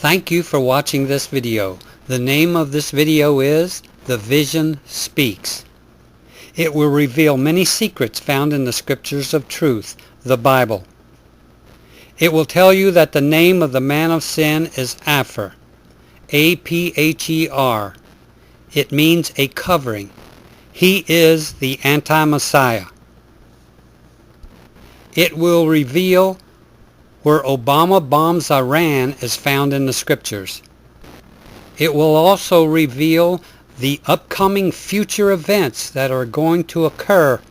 Thank you for watching this video. The name of this video is The Vision Speaks. It will reveal many secrets found in the Scriptures of Truth, the Bible. It will tell you that the name of the man of sin is Apher, A-P-H-E-R. It means a covering. He is the anti-Messiah. It will reveal where Obama bombs Iran is found in the Scriptures. It will also reveal the upcoming future events that are going to occur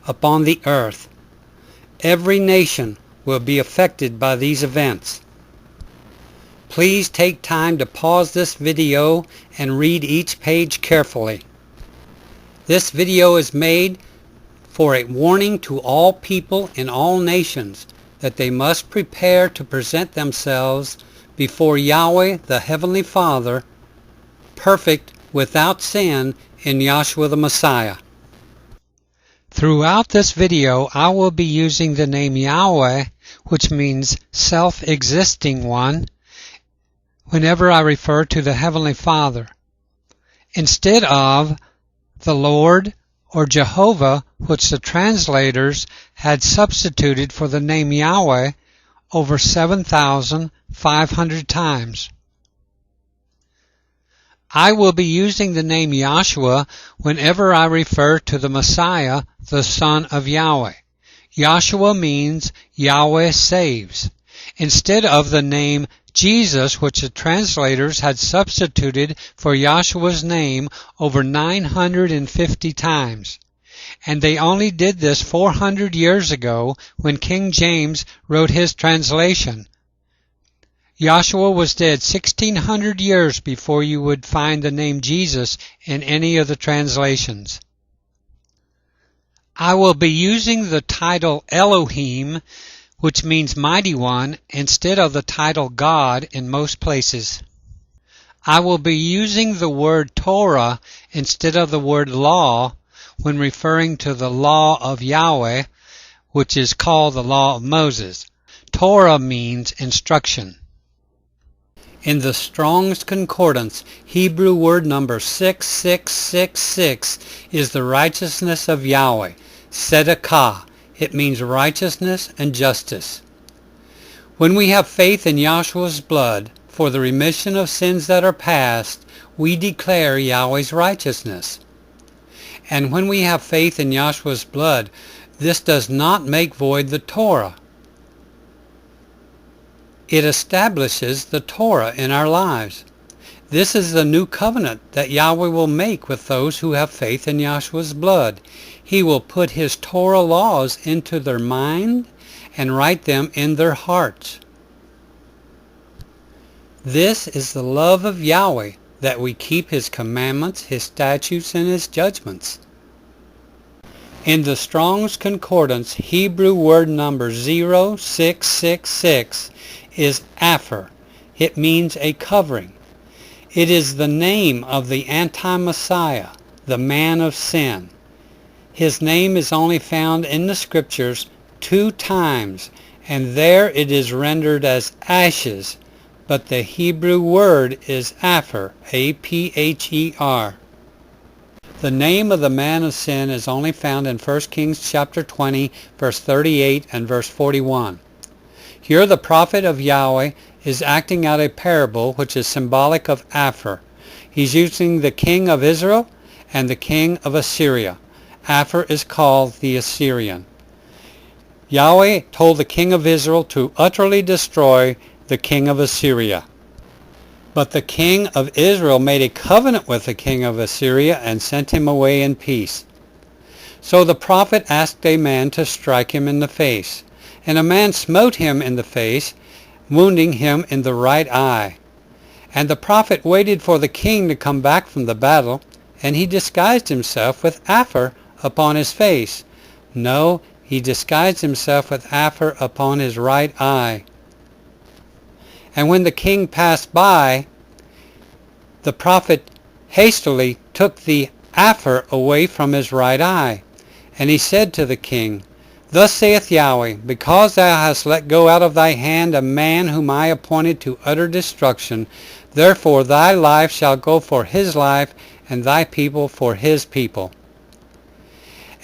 upon the earth. Every nation will be affected by these events. Please take time to pause this video and read each page carefully. This video is made for a warning to all people in all nations that they must prepare to present themselves before Yahweh the Heavenly Father, perfect without sin in Yahshua the Messiah. Throughout this video I will be using the name Yahweh, which means self-existing one, whenever I refer to the Heavenly Father, instead of the Lord or Jehovah, which the translators had substituted for the name Yahweh over 7,500 times. I will be using the name Yahshua whenever I refer to the Messiah, the Son of Yahweh. Yahshua means Yahweh saves, instead of the name Jesus, which the translators had substituted for Yahshua's name over 950 times. And they only did this 400 years ago when King James wrote his translation. Yahshua was dead 1,600 years before you would find the name Jesus in any of the translations. I will be using the title Elohim, which means Mighty One, instead of the title God in most places. I will be using the word Torah instead of the word law when referring to the law of Yahweh, which is called the law of Moses. Torah means instruction. In the Strong's Concordance, Hebrew word number 6666 is the righteousness of Yahweh, Tzedakah. It means righteousness and justice. When we have faith in Yahshua's blood for the remission of sins that are past, we declare Yahweh's righteousness. And when we have faith in Yahshua's blood, this does not make void the Torah. It establishes the Torah in our lives. This is the new covenant that Yahweh will make with those who have faith in Yahshua's blood. He will put his Torah laws into their mind and write them in their hearts. This is the love of Yahweh, that we keep his commandments, his statutes, and his judgments. In the Strong's Concordance, Hebrew word number 0666 is Apher. It means a covering. It is the name of the anti-Messiah, the man of sin. His name is only found in the Scriptures 2 times, and there it is rendered as ashes, but the Hebrew word is Apher, A-P-H-E-R. The name of the man of sin is only found in 1 Kings chapter 20, verse 38 and verse 41. Here the prophet of Yahweh is acting out a parable which is symbolic of Apher. He's using the king of Israel and the king of Assyria. Apher is called the Assyrian. Yahweh told the king of Israel to utterly destroy the king of Assyria. But the king of Israel made a covenant with the king of Assyria and sent him away in peace. So the prophet asked a man to strike him in the face. And a man smote him in the face, wounding him in the right eye. And the prophet waited for the king to come back from the battle, and he disguised himself with Apher upon his face. No, he disguised himself with Apher upon his right eye. And when the king passed by, the prophet hastily took the Apher away from his right eye. And he said to the king, Thus saith Yahweh, because thou hast let go out of thy hand a man whom I appointed to utter destruction, therefore thy life shall go for his life, and thy people for his people.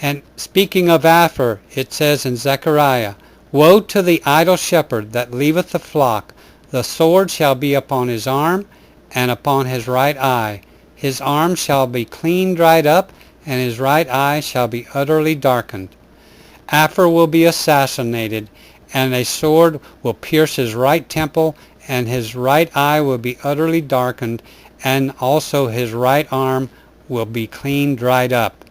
And speaking of Apher, it says in Zechariah, Woe to the idle shepherd that leaveth the flock! The sword shall be upon his arm, and upon his right eye. His arm shall be clean dried up, and his right eye shall be utterly darkened. Apher will be assassinated, and a sword will pierce his right temple, and his right eye will be utterly darkened, and also his right arm will be clean dried up.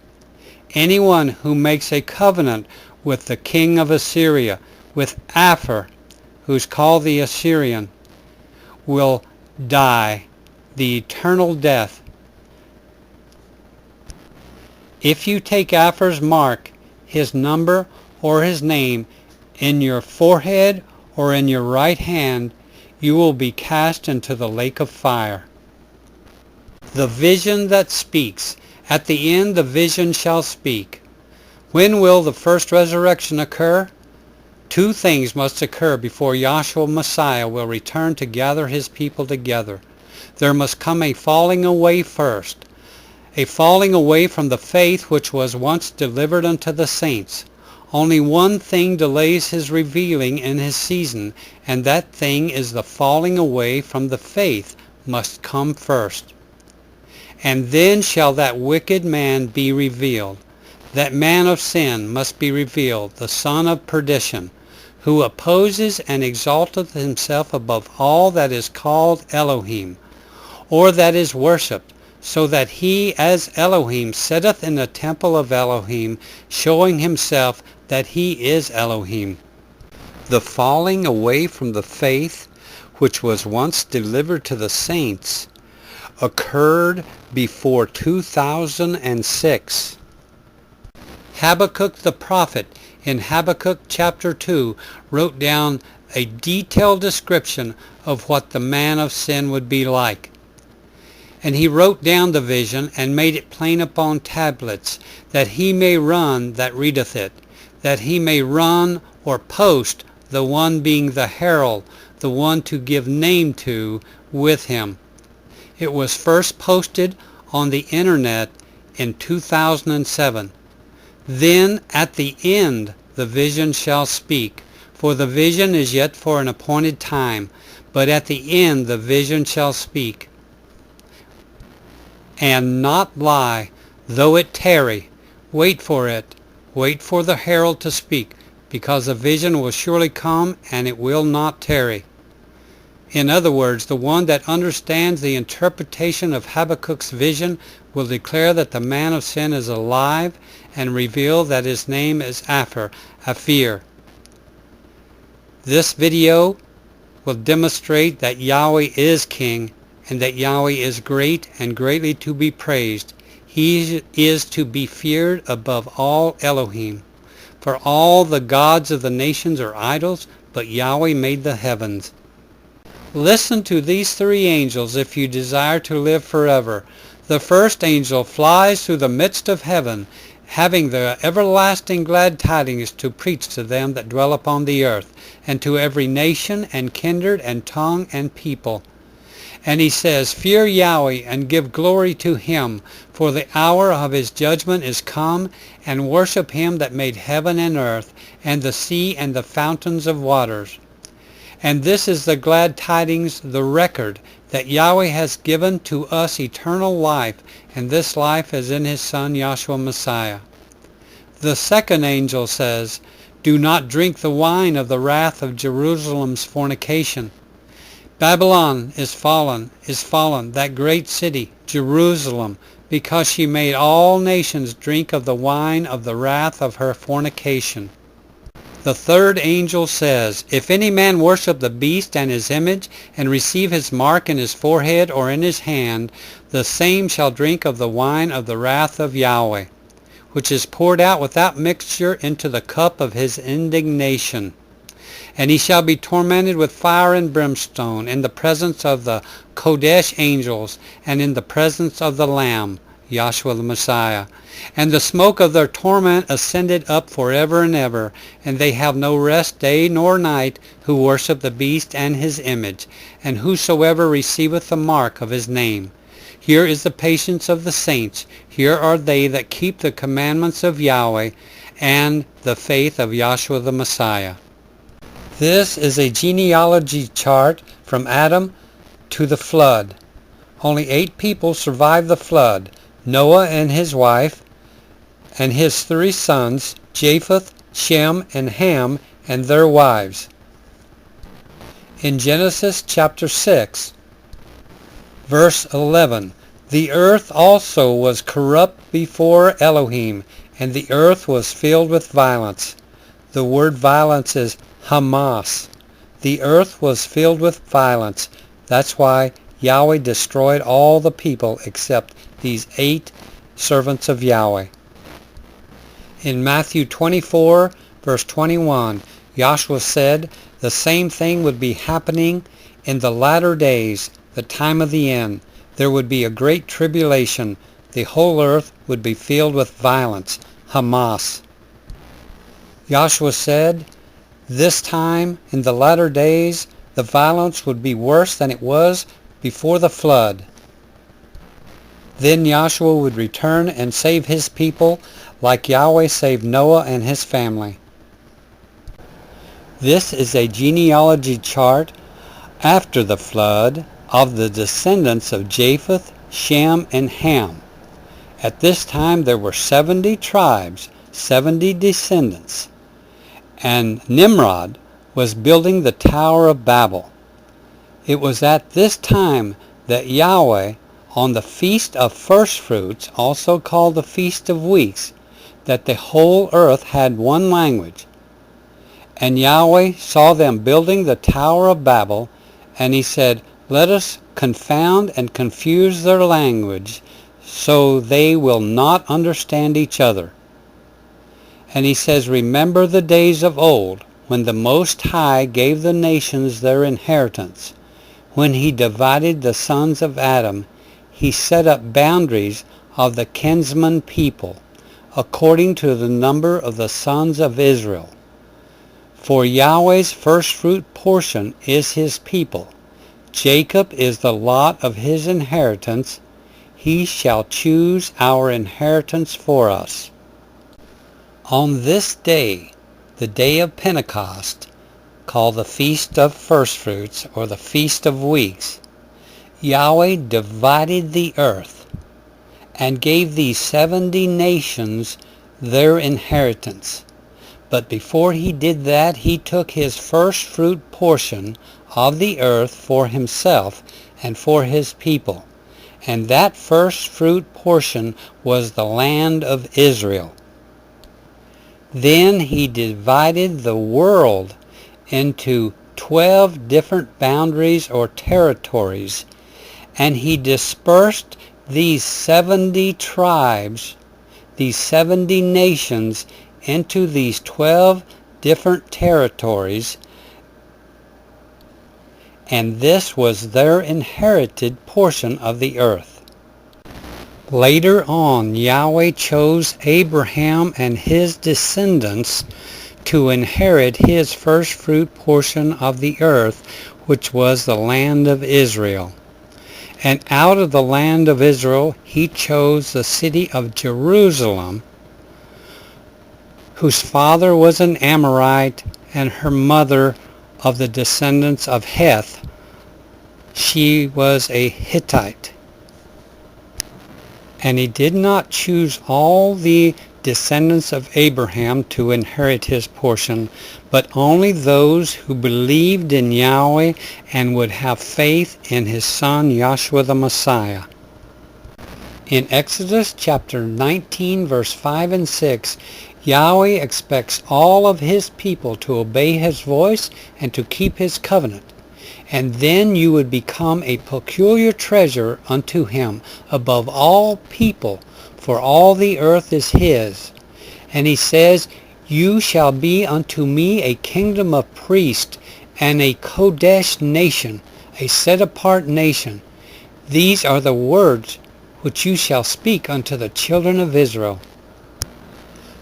Anyone who makes a covenant with the king of Assyria, with Apher, who's called the Assyrian, will die the eternal death. If you take Apher's mark, his number or his name, in your forehead or in your right hand, you will be cast into the lake of fire. The vision that speaks. At the end the vision shall speak. When will the first resurrection occur? Two things must occur before Yahshua Messiah will return to gather his people together. There must come a falling away first, a falling away from the faith which was once delivered unto the saints. Only one thing delays his revealing in his season, and that thing is the falling away from the faith must come first. And then shall that wicked man be revealed. That man of sin must be revealed, the son of perdition, who opposes and exalteth himself above all that is called Elohim, or that is worshipped, so that he as Elohim sitteth in the temple of Elohim, showing himself that he is Elohim. The falling away from the faith which was once delivered to the saints occurred before 2006. Habakkuk the prophet in Habakkuk chapter 2 wrote down a detailed description of what the man of sin would be like. And he wrote down the vision and made it plain upon tablets, that he may run that readeth it, that he may run or post, the one being the herald, the one to give name to, with him. It was first posted on the internet in 2007. Then at the end the vision shall speak, for the vision is yet for an appointed time, but at the end the vision shall speak, and not lie, though it tarry. Wait for it, wait for the herald to speak, because the vision will surely come, and it will not tarry. In other words, the one that understands the interpretation of Habakkuk's vision will declare that the man of sin is alive and reveal that his name is Apher. This video will demonstrate that Yahweh is king and that Yahweh is great and greatly to be praised. He is to be feared above all Elohim. For all the gods of the nations are idols, but Yahweh made the heavens. Listen to these three angels if you desire to live forever. The first angel flies through the midst of heaven, having the everlasting glad tidings to preach to them that dwell upon the earth, and to every nation and kindred and tongue and people. And he says, Fear Yahweh and give glory to him, for the hour of his judgment is come, and worship him that made heaven and earth, and the sea and the fountains of waters. And this is the glad tidings, the record, that Yahweh has given to us eternal life, and this life is in his Son, Yahshua Messiah. The second angel says, Do not drink the wine of the wrath of Jerusalem's fornication. Babylon is fallen, that great city, Jerusalem, because she made all nations drink of the wine of the wrath of her fornication. The third angel says, If any man worship the beast and his image, and receive his mark in his forehead or in his hand, the same shall drink of the wine of the wrath of Yahweh, which is poured out without mixture into the cup of his indignation. And he shall be tormented with fire and brimstone in the presence of the Kodesh angels, and in the presence of the Lamb, Yahshua the Messiah. And the smoke of their torment ascended up forever and ever, and they have no rest day nor night who worship the beast and his image, and whosoever receiveth the mark of his name. Here is the patience of the saints. Here are they that keep the commandments of Yahweh and the faith of Yahshua the Messiah. This is a genealogy chart from Adam to the flood. Only 8 people survived the flood: Noah and his wife, and his 3 sons, Japheth, Shem, and Ham, and their wives. In Genesis chapter 6, verse 11, the earth also was corrupt before Elohim, and the earth was filled with violence. The word violence is Hamas. The earth was filled with violence. That's why Yahweh destroyed all the people except these 8 servants of Yahweh. In Matthew 24, verse 21, Yahshua said the same thing would be happening in the latter days, the time of the end. There would be a great tribulation. The whole earth would be filled with violence, Hamas. Yahshua said, this time in the latter days, the violence would be worse than it was before the flood. Then Yahshua would return and save his people like Yahweh saved Noah and his family. This is a genealogy chart after the flood of the descendants of Japheth, Shem, and Ham. At this time there were 70 tribes, 70 descendants, and Nimrod was building the Tower of Babel. It was at this time that Yahweh, on the Feast of First Fruits, also called the Feast of Weeks, that the whole earth had one language. And Yahweh saw them building the Tower of Babel, and he said, let us confound and confuse their language, so they will not understand each other. And he says, remember the days of old, when the Most High gave the nations their inheritance. When he divided the sons of Adam, he set up boundaries of the kinsman people, according to the number of the sons of Israel. For Yahweh's firstfruit portion is his people. Jacob is the lot of his inheritance. He shall choose our inheritance for us. On this day, the day of Pentecost, called the Feast of Firstfruits or the Feast of Weeks, Yahweh divided the earth and gave these 70 nations their inheritance. But before he did that, he took his first fruit portion of the earth for himself and for his people. And that first fruit portion was the land of Israel. Then he divided the world into 12 different boundaries or territories, and he dispersed these 70 tribes, these 70 nations, into these 12 different territories, and this was their inherited portion of the earth. Later on, Yahweh chose Abraham and his descendants to inherit his first fruit portion of the earth, which was the land of Israel. And out of the land of Israel he chose the city of Jerusalem, whose father was an Amorite and her mother of the descendants of Heth. She was a Hittite. And he did not choose all the descendants of Abraham to inherit his portion, but only those who believed in Yahweh and would have faith in his son Yahshua the Messiah. In Exodus chapter 19, verse 5 and 6, Yahweh expects all of his people to obey his voice and to keep his covenant. And then you would become a peculiar treasure unto him above all people, for all the earth is his. And he says, you shall be unto me a kingdom of priests and a Kodesh nation, a set-apart nation. These are the words which you shall speak unto the children of Israel.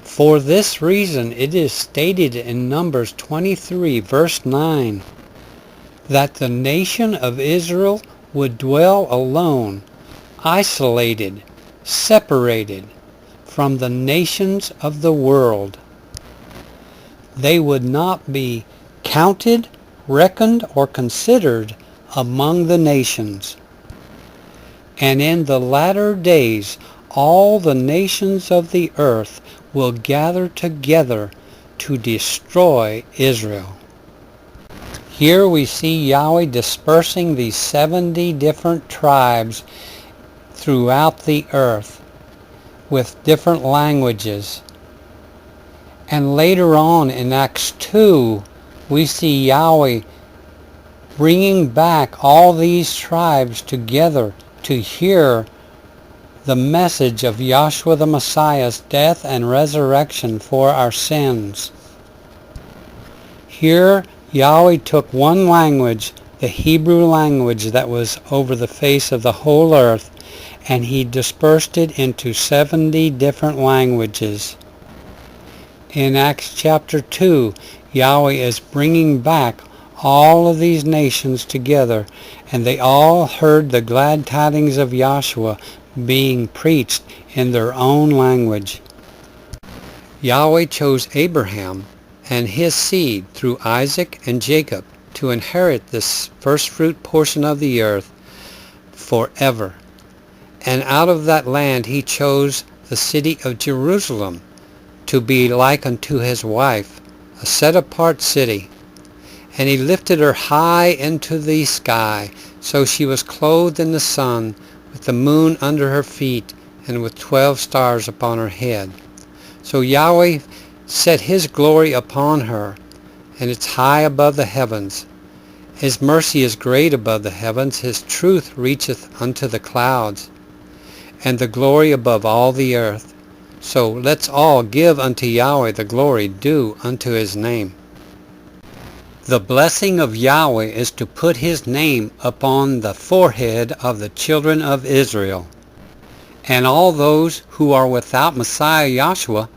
For this reason it is stated in Numbers 23 verse 9 that the nation of Israel would dwell alone, isolated, separated from the nations of the world. They would not be counted, reckoned, or considered among the nations. And in the latter days all the nations of the earth will gather together to destroy Israel. Here we see Yahweh dispersing these 70 different tribes throughout the earth with different languages. And later on in Acts 2, we see Yahweh bringing back all these tribes together to hear the message of Yahshua the Messiah's death and resurrection for our sins. Here, Yahweh took one language, the Hebrew language that was over the face of the whole earth, and he dispersed it into 70 different languages. In Acts chapter 2, Yahweh is bringing back all of these nations together, and they all heard the glad tidings of Yahshua being preached in their own language. Yahweh chose Abraham and his seed through Isaac and Jacob to inherit this first fruit portion of the earth forever. And out of that land he chose the city of Jerusalem to be like unto his wife, a set-apart city. And he lifted her high into the sky, so she was clothed in the sun, with the moon under her feet, and with 12 stars upon her head. So Yahweh set his glory upon her, and it's high above the heavens. His mercy is great above the heavens, his truth reacheth unto the clouds, and the glory above all the earth. So let's all give unto Yahweh the glory due unto his name. The blessing of Yahweh is to put his name upon the forehead of the children of Israel. And all those who are without Messiah Yahshua,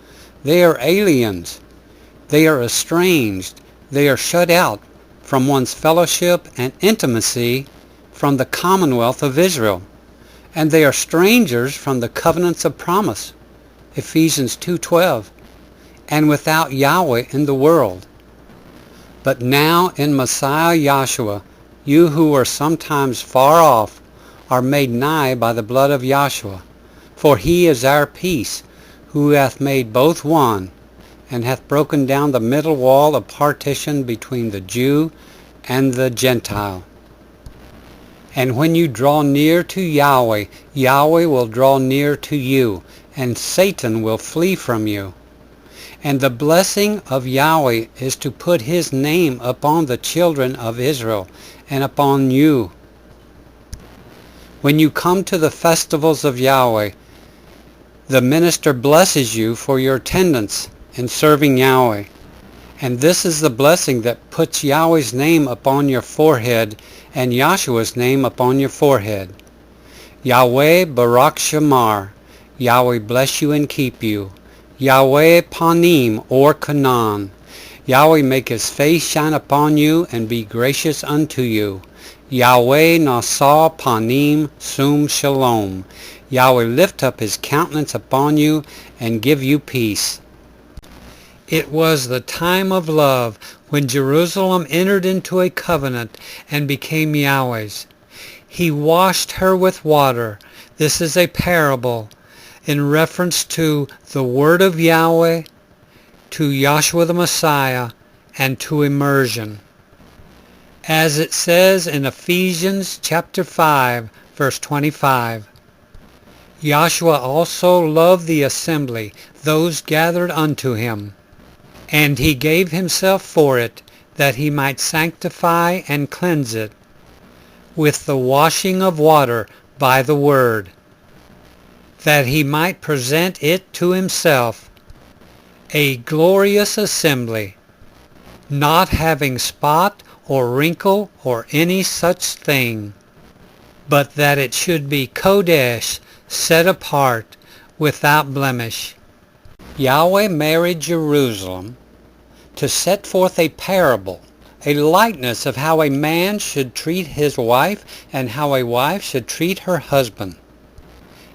they are aliens. They are estranged. They are shut out from one's fellowship and intimacy from the commonwealth of Israel. And they are strangers from the covenants of promise, Ephesians 2:12, and without Yahweh in the world. But now in Messiah Yahshua, you who are sometimes far off are made nigh by the blood of Yahshua. For he is our peace, who hath made both one, and hath broken down the middle wall of partition between the Jew and the Gentile. And when you draw near to Yahweh, Yahweh will draw near to you, and Satan will flee from you. And the blessing of Yahweh is to put his name upon the children of Israel and upon you. When you come to the festivals of Yahweh, the minister blesses you for your attendance in serving Yahweh. And this is the blessing that puts Yahweh's name upon your forehead and Yahshua's name upon your forehead. Yahweh Barak Shamar. Yahweh bless you and keep you. Yahweh Panim or Canaan. Yahweh make his face shine upon you and be gracious unto you. Yahweh Nasa Panim Sum Shalom. Yahweh lift up his countenance upon you and give you peace. It was the time of love when Jerusalem entered into a covenant and became Yahweh's. He washed her with water. This is a parable in reference to the word of Yahweh, to Yahshua the Messiah, and to immersion. As it says in Ephesians chapter 5, verse 25, Yahshua also loved the assembly, those gathered unto him, and he gave himself for it, that he might sanctify and cleanse it with the washing of water by the word, that he might present it to himself a glorious assembly, not having spot or wrinkle or any such thing, but that it should be Kodesh, set apart, without blemish. Yahweh married Jerusalem to set forth a parable, a likeness of how a man should treat his wife and how a wife should treat her husband.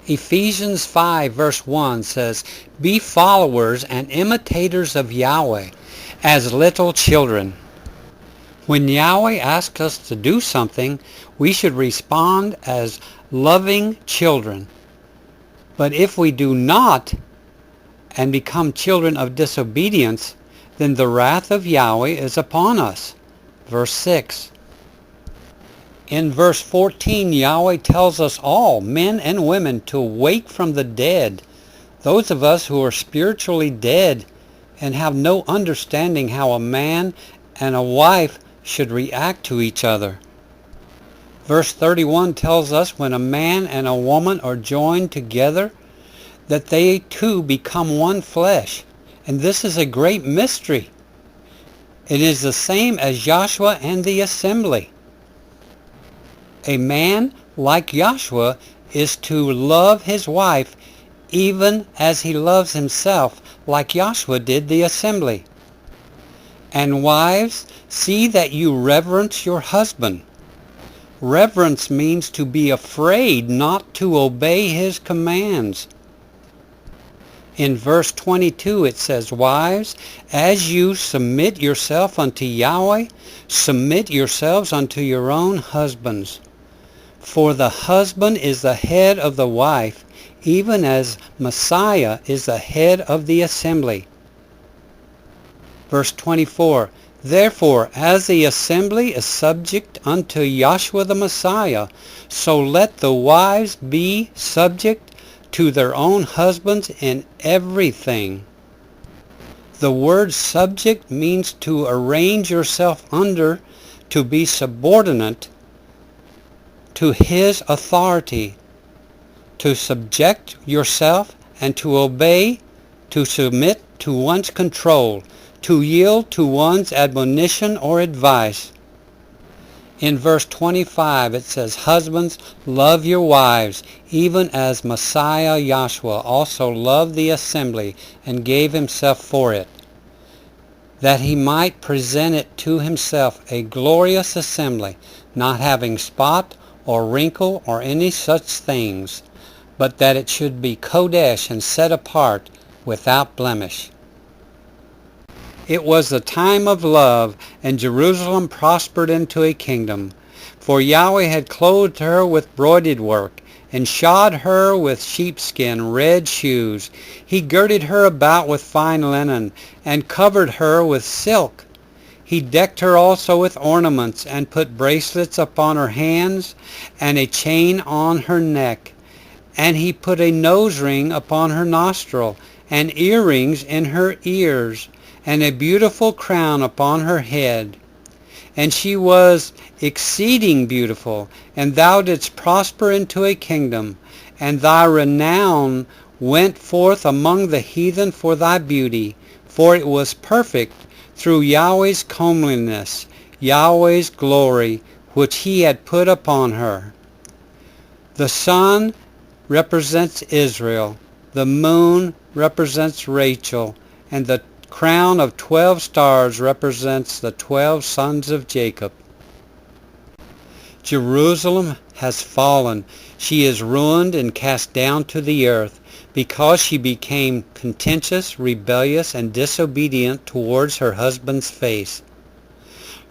Ephesians 5 verse 1 says, "Be followers and imitators of Yahweh as little children." When Yahweh asks us to do something, we should respond as loving children. But if we do not and become children of disobedience, then the wrath of Yahweh is upon us. Verse 6. In verse 14, Yahweh tells us all, men and women, to wake from the dead. Those of us who are spiritually dead and have no understanding how a man and a wife should react to each other. Verse 31 tells us when a man and a woman are joined together, that they two become one flesh. And this is a great mystery. It is the same as Joshua and the assembly. A man like Joshua is to love his wife even as he loves himself, like Joshua did the assembly. And wives, see that you reverence your husband. Reverence means to be afraid not to obey his commands. In verse 22 it says, "Wives, as you submit yourself unto Yahweh, submit yourselves unto your own husbands. For the husband is the head of the wife, even as Messiah is the head of the assembly." Verse 24, "Therefore, as the assembly is subject unto Yahshua the Messiah, so let the wives be subject to their own husbands in everything." The word subject means to arrange yourself under, to be subordinate to his authority, to subject yourself and to obey, to submit to one's control, to yield to one's admonition or advice. In verse 25 it says, "Husbands, love your wives, even as Messiah Yahshua also loved the assembly and gave himself for it, that he might present it to himself a glorious assembly, not having spot or wrinkle or any such things, but that it should be kodesh and set apart, without blemish." It was the time of love, and Jerusalem prospered into a kingdom. For Yahweh had clothed her with broidered work, and shod her with sheepskin, red shoes. He girded her about with fine linen, and covered her with silk. He decked her also with ornaments, and put bracelets upon her hands, and a chain on her neck. And he put a nose ring upon her nostril, and earrings in her ears, and a beautiful crown upon her head. And she was exceeding beautiful, and thou didst prosper into a kingdom, and thy renown went forth among the heathen for thy beauty, for it was perfect through Yahweh's comeliness, Yahweh's glory, which he had put upon her. The sun represents Israel, the moon represents Rachel, and the crown of 12 stars represents the 12 sons of Jacob. Jerusalem has fallen. She is ruined and cast down to the earth, because she became contentious, rebellious, and disobedient towards her husband's face.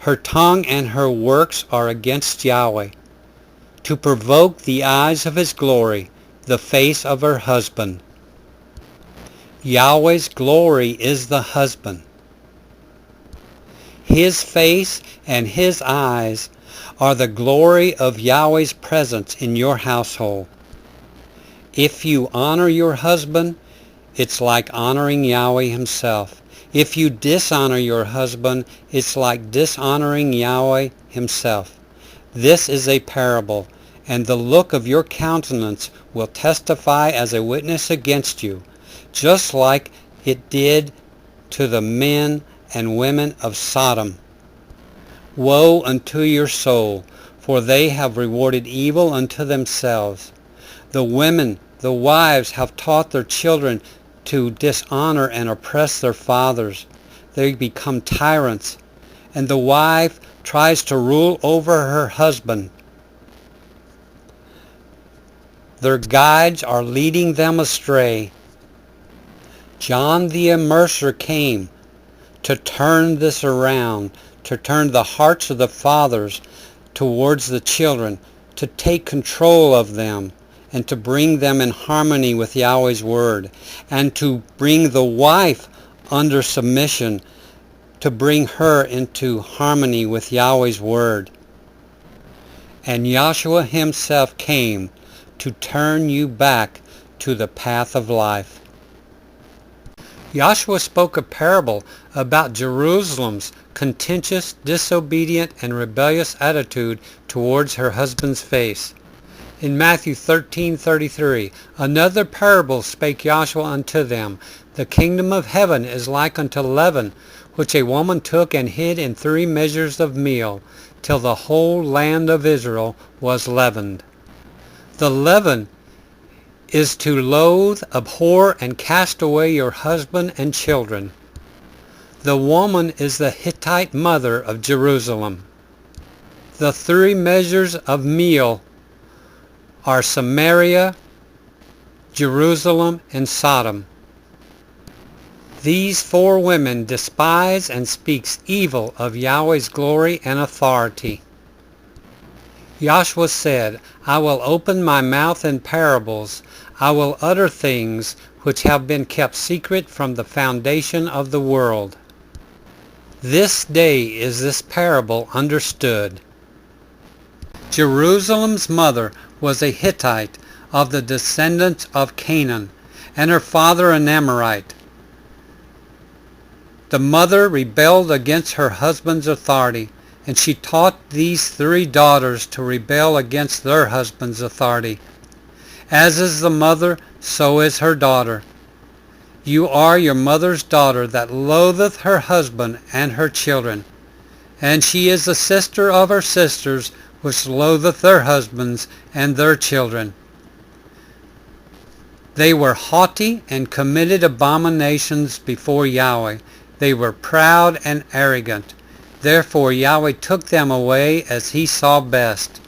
Her tongue and her works are against Yahweh, to provoke the eyes of his glory, the face of her husband. Yahweh's glory is the husband. His face and his eyes are the glory of Yahweh's presence in your household. If you honor your husband, it's like honoring Yahweh himself. If you dishonor your husband, it's like dishonoring Yahweh himself. This is a parable, and the look of your countenance will testify as a witness against you, just like it did to the men and women of Sodom. Woe unto your soul, for they have rewarded evil unto themselves. The women The wives have taught their children to dishonor and oppress their fathers. They become tyrants, and the wife tries to rule over her husband. Their guides are leading them astray. John the Immerser came to turn this around, to turn the hearts of the fathers towards the children, to take control of them, and to bring them in harmony with Yahweh's word, and to bring the wife under submission, to bring her into harmony with Yahweh's word. And Yahshua himself came to turn you back to the path of life. Yahshua spoke a parable about Jerusalem's contentious, disobedient, and rebellious attitude towards her husband's face. In Matthew 13:33, another parable spake Yahshua unto them, The kingdom of heaven is like unto leaven, which a woman took and hid in 3 measures of meal, till the whole land of Israel was leavened. The leaven is to loathe, abhor, and cast away your husband and children. The woman is the Hittite mother of Jerusalem. The 3 measures of meal are Samaria, Jerusalem, and Sodom. These 4 women despise and speaks evil of Yahweh's glory and authority. Yahshua said, I will open my mouth in parables. I will utter things which have been kept secret from the foundation of the world. This day is this parable understood. Jerusalem's mother was a Hittite of the descendants of Canaan, and her father an Amorite. The mother rebelled against her husband's authority, and she taught these 3 daughters to rebel against their husband's authority. As is the mother, so is her daughter. You are your mother's daughter that loatheth her husband and her children. And she is the sister of her sisters, which loatheth their husbands and their children. They were haughty and committed abominations before Yahweh. They were proud and arrogant. Therefore Yahweh took them away as he saw best.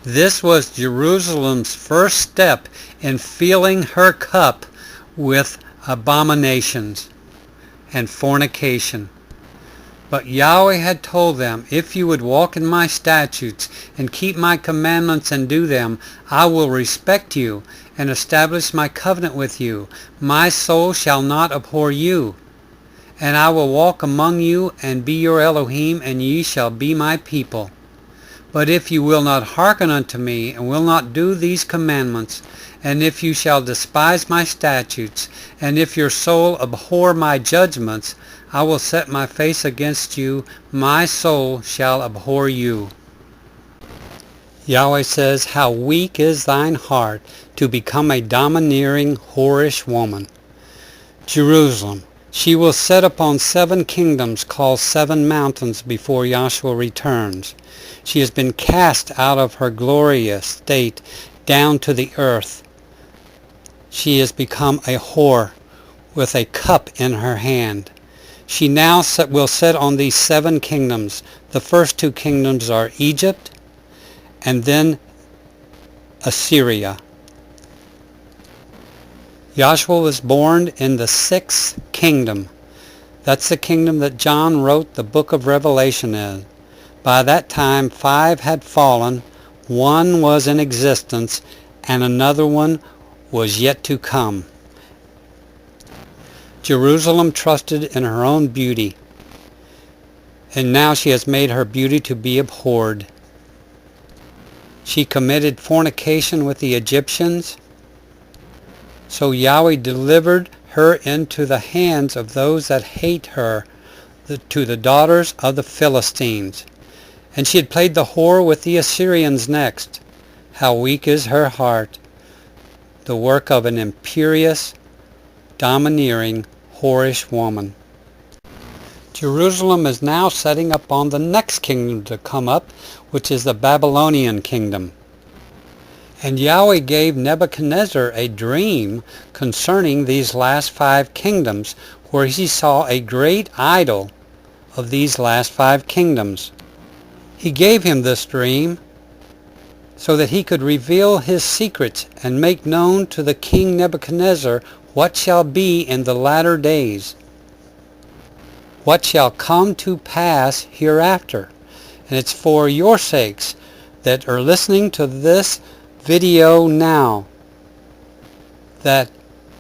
This was Jerusalem's first step in filling her cup with abominations and fornication. But Yahweh had told them, if you would walk in my statutes and keep my commandments and do them, I will respect you and establish my covenant with you. My soul shall not abhor you. And I will walk among you and be your Elohim, and ye shall be my people. But if you will not hearken unto me, and will not do these commandments, and if you shall despise my statutes, and if your soul abhor my judgments, I will set my face against you, my soul shall abhor you. Yahweh says, how weak is thine heart to become a domineering, whorish woman. Jerusalem, she will set upon 7 kingdoms called 7 mountains before Yahshua returns. She has been cast out of her glorious state down to the earth. She has become a whore with a cup in her hand. She now will sit on these 7 kingdoms. The first 2 kingdoms are Egypt and then Assyria. Yahshua was born in the 6th kingdom. That's the kingdom that John wrote the book of Revelation in. By that time 5 had fallen, 1 was in existence, and another one was yet to come. Jerusalem trusted in her own beauty, and now she has made her beauty to be abhorred. She committed fornication with the Egyptians, so Yahweh delivered her into the hands of those that hate her, to the daughters of the Philistines. And she had played the whore with the Assyrians next. How weak is her heart, the work of an imperious, domineering, whorish woman. Jerusalem is now setting up on the next kingdom to come up, which is the Babylonian kingdom. And Yahweh gave Nebuchadnezzar a dream concerning these last 5 kingdoms, where he saw a great idol of these last 5 kingdoms. He gave him this dream so that he could reveal his secrets and make known to the king Nebuchadnezzar what shall be in the latter days, what shall come to pass hereafter. And it's for your sakes that are listening to this video now that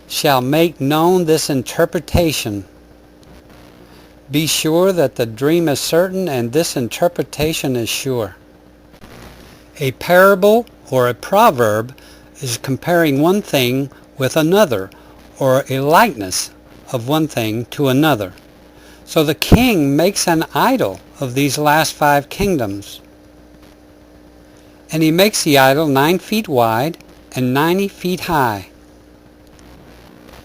shall make known this interpretation. Be sure that the dream is certain and this interpretation is sure. A parable or a proverb is comparing one thing with another, or a likeness of one thing to another. So the king makes an idol of these last 5 kingdoms. And he makes the idol 9 feet wide and 90 feet high,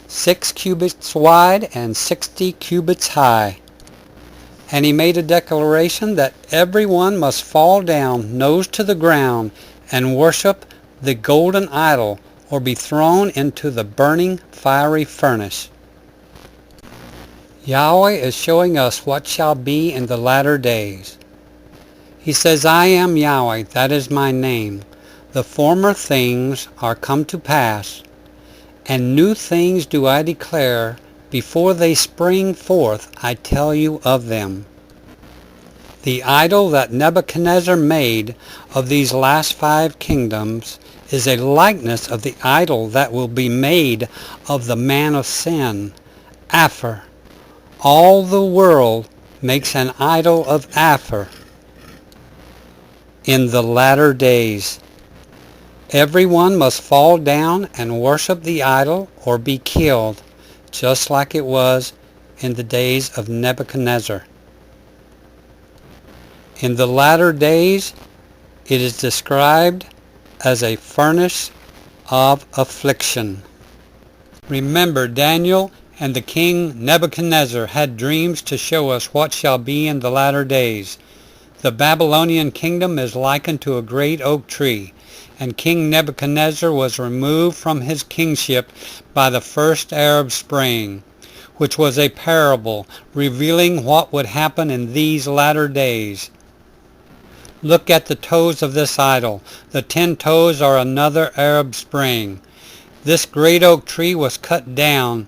6 cubits wide and 60 cubits high. And he made a declaration that everyone must fall down nose to the ground and worship the golden idol, or be thrown into the burning fiery furnace. Yahweh is showing us what shall be in the latter days. He says, I am Yahweh, that is my name. The former things are come to pass, and new things do I declare. Before they spring forth, I tell you of them. The idol that Nebuchadnezzar made of these last 5 kingdoms is a likeness of the idol that will be made of the man of sin, Apher. All the world makes an idol of Apher in the latter days. Everyone must fall down and worship the idol or be killed, just like it was in the days of Nebuchadnezzar. In the latter days, it is described as a furnace of affliction. Remember, Daniel and the king Nebuchadnezzar had dreams to show us what shall be in the latter days. The Babylonian kingdom is likened to a great oak tree, and King Nebuchadnezzar was removed from his kingship by the first Arab Spring, which was a parable revealing what would happen in these latter days. Look at the toes of this idol. The 10 toes are another Arab Spring. This great oak tree was cut down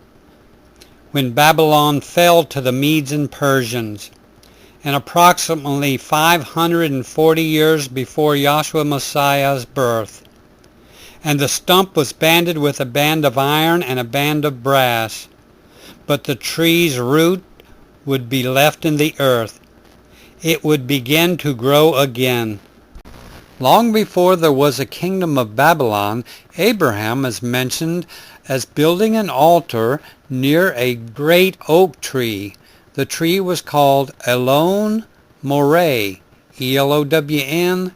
when Babylon fell to the Medes and Persians, and approximately 540 years before Yahshua Messiah's birth. And the stump was banded with a band of iron and a band of brass, but the tree's root would be left in the earth. It would begin to grow again. Long before there was a kingdom of Babylon, Abraham is mentioned as building an altar near a great oak tree. The tree was called Elon Moreh, Elonmoreh.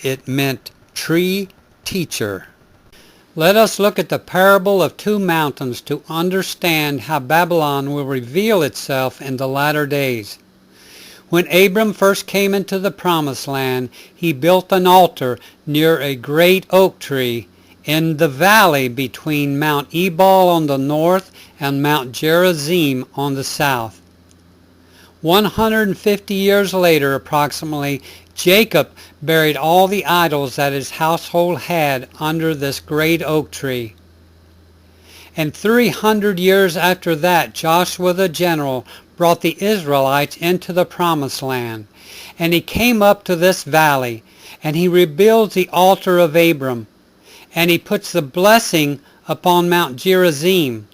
It meant tree teacher. Let us look at the parable of 2 mountains to understand how Babylon will reveal itself in the latter days. When Abram first came into the promised land, he built an altar near a great oak tree in the valley between Mount Ebal on the north and Mount Gerizim on the south. 150 years later, approximately, Jacob buried all the idols that his household had under this great oak tree. And 300 years after that, Joshua the general brought the Israelites into the promised land. And he came up to this valley, and he rebuilds the altar of Abram. And he puts the blessing upon Mount Gerizim,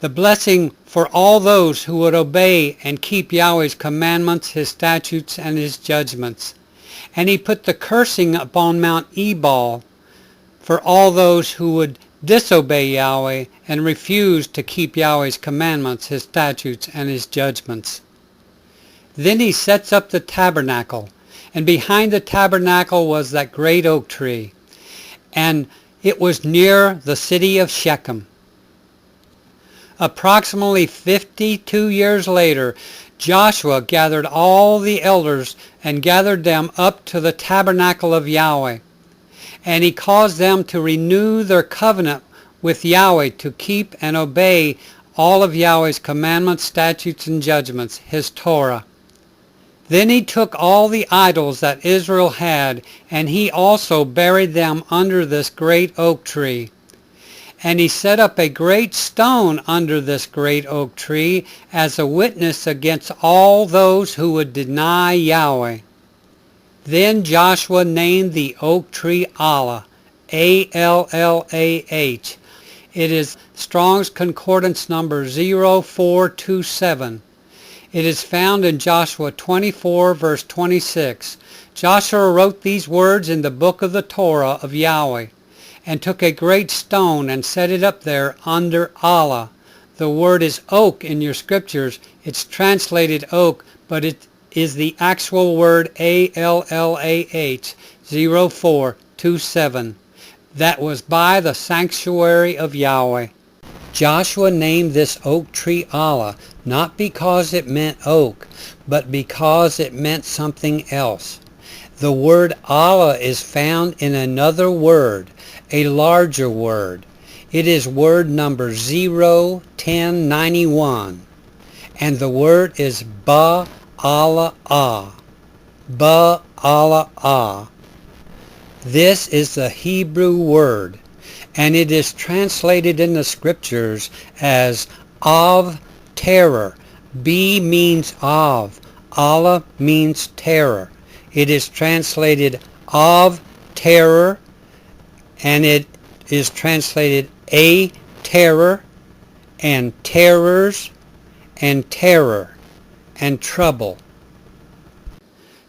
the blessing for all those who would obey and keep Yahweh's commandments, his statutes, and his judgments. And he put the cursing upon Mount Ebal for all those who would disobey Yahweh and refuse to keep Yahweh's commandments, his statutes, and his judgments. Then he sets up the tabernacle, and behind the tabernacle was that great oak tree, and it was near the city of Shechem. Approximately 52 years later, Joshua gathered all the elders and gathered them up to the tabernacle of Yahweh. And he caused them to renew their covenant with Yahweh, to keep and obey all of Yahweh's commandments, statutes, and judgments, his Torah. Then he took all the idols that Israel had, and he also buried them under this great oak tree. And he set up a great stone under this great oak tree as a witness against all those who would deny Yahweh. Then Joshua named the oak tree Allah, A-L-L-A-H. It is Strong's Concordance number 0427. It is found in Joshua 24, verse 26. Joshua wrote these words in the book of the Torah of Yahweh, and took a great stone and set it up there under Allah. The word is oak in your scriptures. It's translated oak, but it is the actual word A-L-L-A-H, 0427. That was by the sanctuary of Yahweh. Joshua named this oak tree Allah, not because it meant oak, but because it meant something else. The word Allah is found in another word, a larger word. It is word number 01091, and the word is Ba-Allah-Ah. Ba-Allah-Ah. This is the Hebrew word, and it is translated in the scriptures as of terror. B means of. Allah means terror. It is translated of terror, and it is translated a terror, and terrors, and terror, and trouble.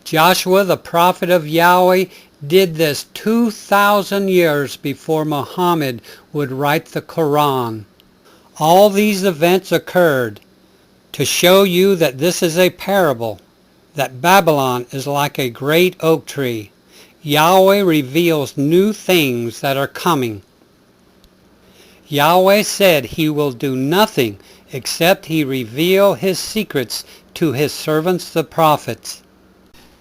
Joshua, the prophet of Yahweh, did this 2,000 years before Muhammad would write the Quran. All these events occurred to show you that this is a parable, that Babylon is like a great oak tree. Yahweh reveals new things that are coming. Yahweh said he will do nothing except he reveal his secrets to his servants the prophets.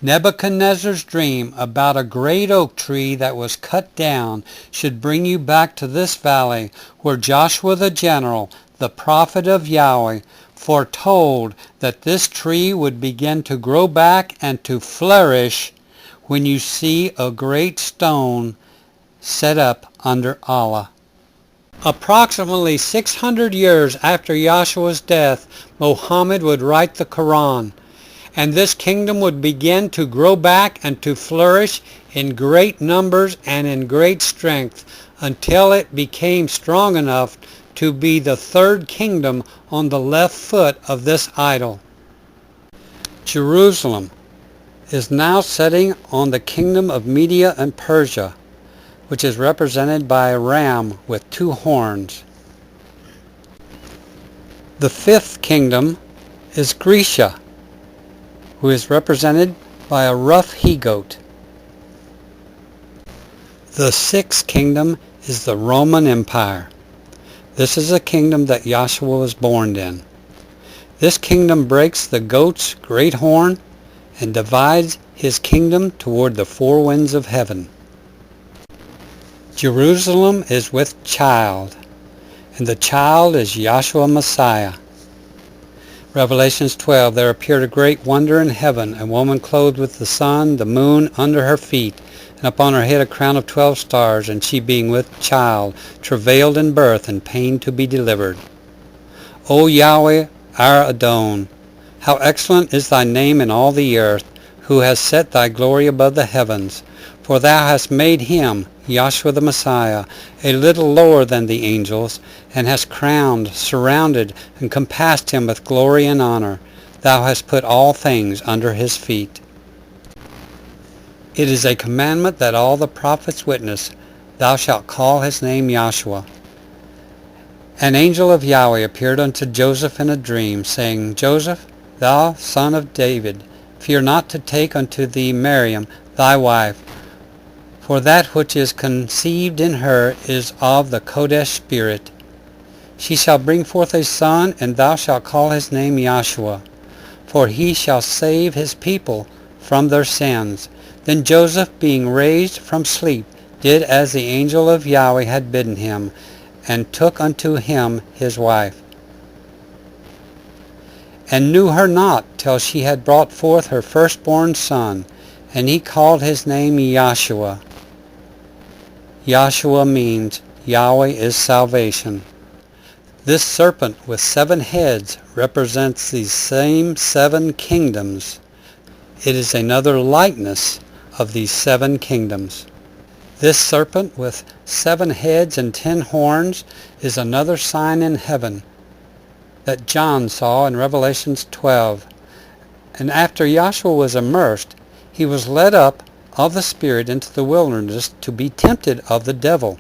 Nebuchadnezzar's dream about a great oak tree that was cut down should bring you back to this valley where Joshua the general, the prophet of Yahweh, foretold that this tree would begin to grow back and to flourish when you see a great stone set up under Allah. Approximately 600 years after Joshua's death, Muhammad would write the Quran, and this kingdom would begin to grow back and to flourish in great numbers and in great strength until it became strong enough to be the third kingdom on the left foot of this idol. Jerusalem is now sitting on the kingdom of Media and Persia, which is represented by a ram with 2 horns. The 5th kingdom is Grecia, who is represented by a rough he-goat. The 6th kingdom is the Roman Empire. This is a kingdom that Joshua was born in. This kingdom breaks the goat's great horn and divides his kingdom toward the 4 winds of heaven. Jerusalem is with child, and the child is Yahshua Messiah. Revelations 12, there appeared a great wonder in heaven, a woman clothed with the sun, the moon under her feet, and upon her head a crown of 12 stars, and she being with child, travailed in birth, and pain to be delivered. O Yahweh, our Adon, how excellent is thy name in all the earth, who has set thy glory above the heavens. For thou hast made him, Yahshua the Messiah, a little lower than the angels, and hast crowned, surrounded, and compassed him with glory and honor. Thou hast put all things under his feet. It is a commandment that all the prophets witness, thou shalt call his name Yahshua. An angel of Yahweh appeared unto Joseph in a dream, saying, Joseph, thou son of David, fear not to take unto thee Miriam, thy wife, for that which is conceived in her is of the Kodesh Spirit. She shall bring forth a son, and thou shalt call his name Yahshua, for he shall save his people from their sins. Then Joseph, being raised from sleep, did as the angel of Yahweh had bidden him, and took unto him his wife, and knew her not till she had brought forth her firstborn son, and he called his name Joshua. Joshua means Yahweh is salvation. This serpent with 7 heads represents these same 7 kingdoms. It is another likeness of these 7 kingdoms. This serpent with 7 heads and 10 horns is another sign in heaven that John saw in Revelation 12. And after Joshua was immersed, he was led up of the Spirit into the wilderness to be tempted of the devil.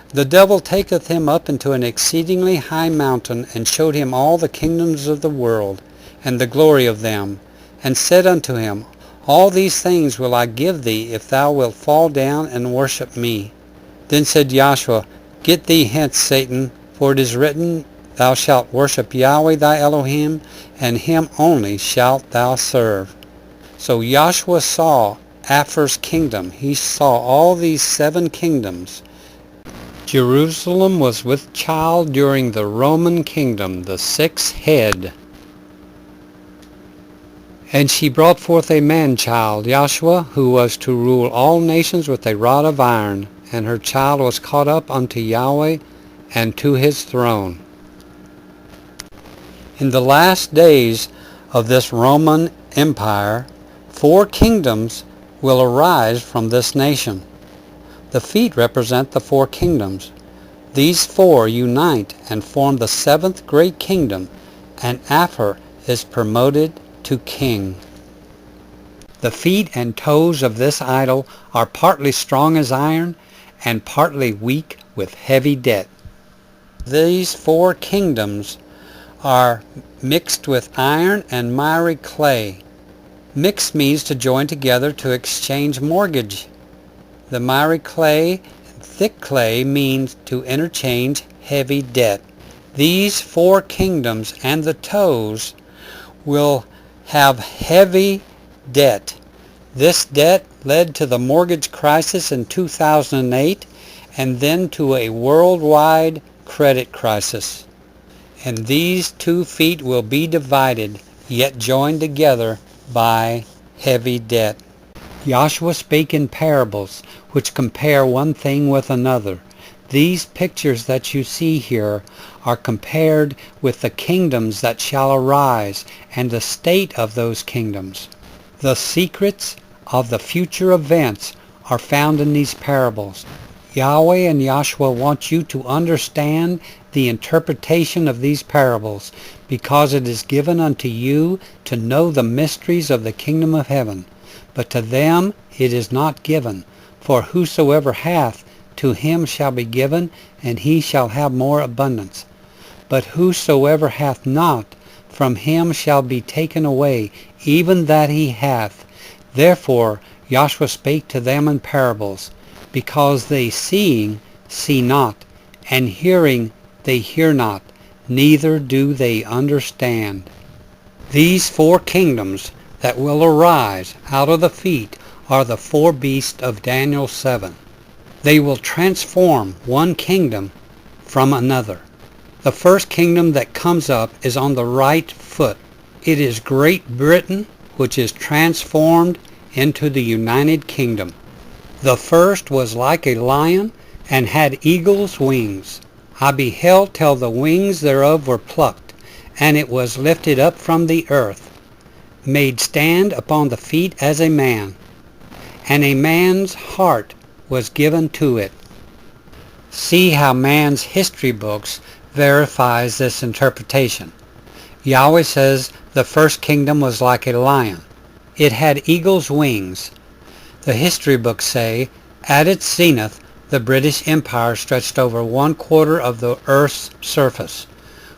The devil taketh him up into an exceedingly high mountain, and showed him all the kingdoms of the world, and the glory of them, and said unto him, All these things will I give thee, if thou wilt fall down and worship me. Then said Joshua, Get thee hence, Satan, for it is written, Thou shalt worship Yahweh thy Elohim, and him only shalt thou serve. So Joshua saw Apher's kingdom. He saw all these 7 kingdoms. Jerusalem was with child during the Roman kingdom, the 6th head. And she brought forth a man-child, Joshua, who was to rule all nations with a rod of iron. And her child was caught up unto Yahweh and to his throne. In the last days of this Roman Empire, 4 kingdoms will arise from this nation. The feet represent the 4 kingdoms. These 4 unite and form the 7th great kingdom, and Apher is promoted to king. The feet and toes of this idol are partly strong as iron and partly weak with heavy debt. These 4 kingdoms are mixed with iron and miry clay. Mixed means to join together to exchange mortgage. The miry clay and thick clay means to interchange heavy debt. These 4 kingdoms and the toes will have heavy debt. This debt led to the mortgage crisis in 2008 and then to a worldwide credit crisis. And these 2 feet will be divided, yet joined together by heavy debt. Joshua spake in parables, which compare one thing with another. These pictures that you see here are compared with the kingdoms that shall arise and the state of those kingdoms. The secrets of the future events are found in these parables. Yahweh and Joshua want you to understand the interpretation of these parables, because it is given unto you to know the mysteries of the kingdom of heaven. But to them it is not given. For whosoever hath, to him shall be given, and he shall have more abundance. But whosoever hath not, from him shall be taken away, even that he hath. Therefore Joshua spake to them in parables, because they seeing see not, and hearing they hear not, neither do they understand. These 4 kingdoms that will arise out of the feet are the 4 beasts of Daniel 7. They will transform one kingdom from another. The first kingdom that comes up is on the right foot. It is Great Britain, which is transformed into the United Kingdom. The first was like a lion, and had eagle's wings. I beheld till the wings thereof were plucked, and it was lifted up from the earth, made stand upon the feet as a man, and a man's heart was given to it. See how man's history books verifies this interpretation. Yahweh says the first kingdom was like a lion. It had eagle's wings. The history books say, at its zenith, the British Empire stretched over 1/4 of the Earth's surface,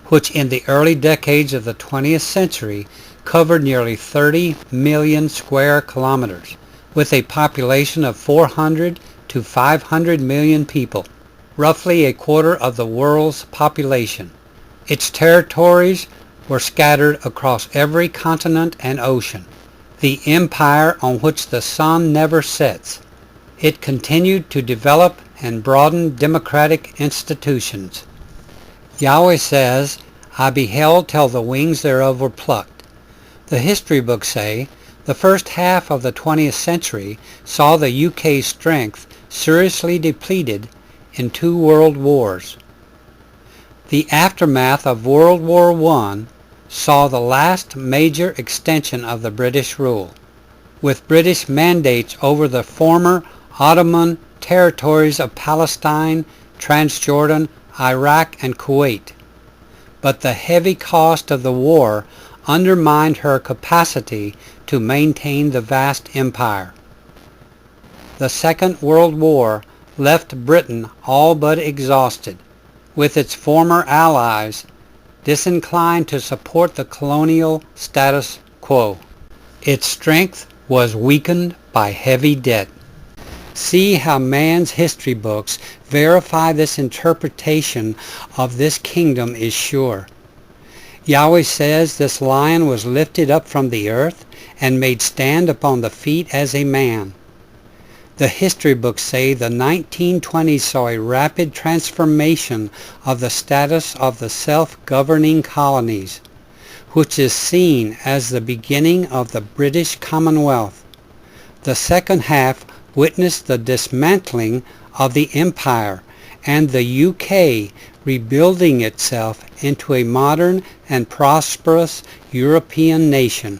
which in the early decades of the 20th century covered nearly 30 million square kilometers, with a population of 400 to 500 million people, roughly 1/4 of the world's population. Its territories were scattered across every continent and ocean. The empire on which the sun never sets. It continued to develop and broaden democratic institutions. Yahweh says, I beheld till the wings thereof were plucked. The history books say, the first half of the 20th century saw the UK's strength seriously depleted in 2 world wars. The aftermath of World War I saw the last major extension of the British rule, with British mandates over the former Ottoman territories of Palestine, Transjordan, Iraq, and Kuwait. But the heavy cost of the war undermined her capacity to maintain the vast empire. The Second World War left Britain all but exhausted, with its former allies disinclined to support the colonial status quo. Its strength was weakened by heavy debt. See how man's history books verify this interpretation of this kingdom is sure. Yahweh says this lion was lifted up from the earth and made stand upon the feet as a man. The history books say the 1920s saw a rapid transformation of the status of the self-governing colonies, which is seen as the beginning of the British Commonwealth. The second half witnessed the dismantling of the empire and the UK rebuilding itself into a modern and prosperous European nation.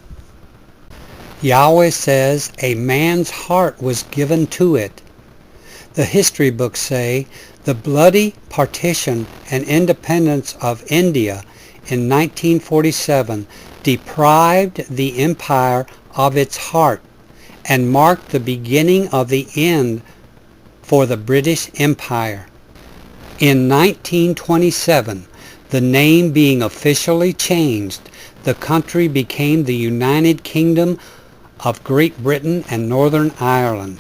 Yahweh says a man's heart was given to it. The history books say the bloody partition and independence of India in 1947 deprived the empire of its heart and marked the beginning of the end for the British Empire. In 1927, the name being officially changed, the country became the United Kingdom of Great Britain and Northern Ireland.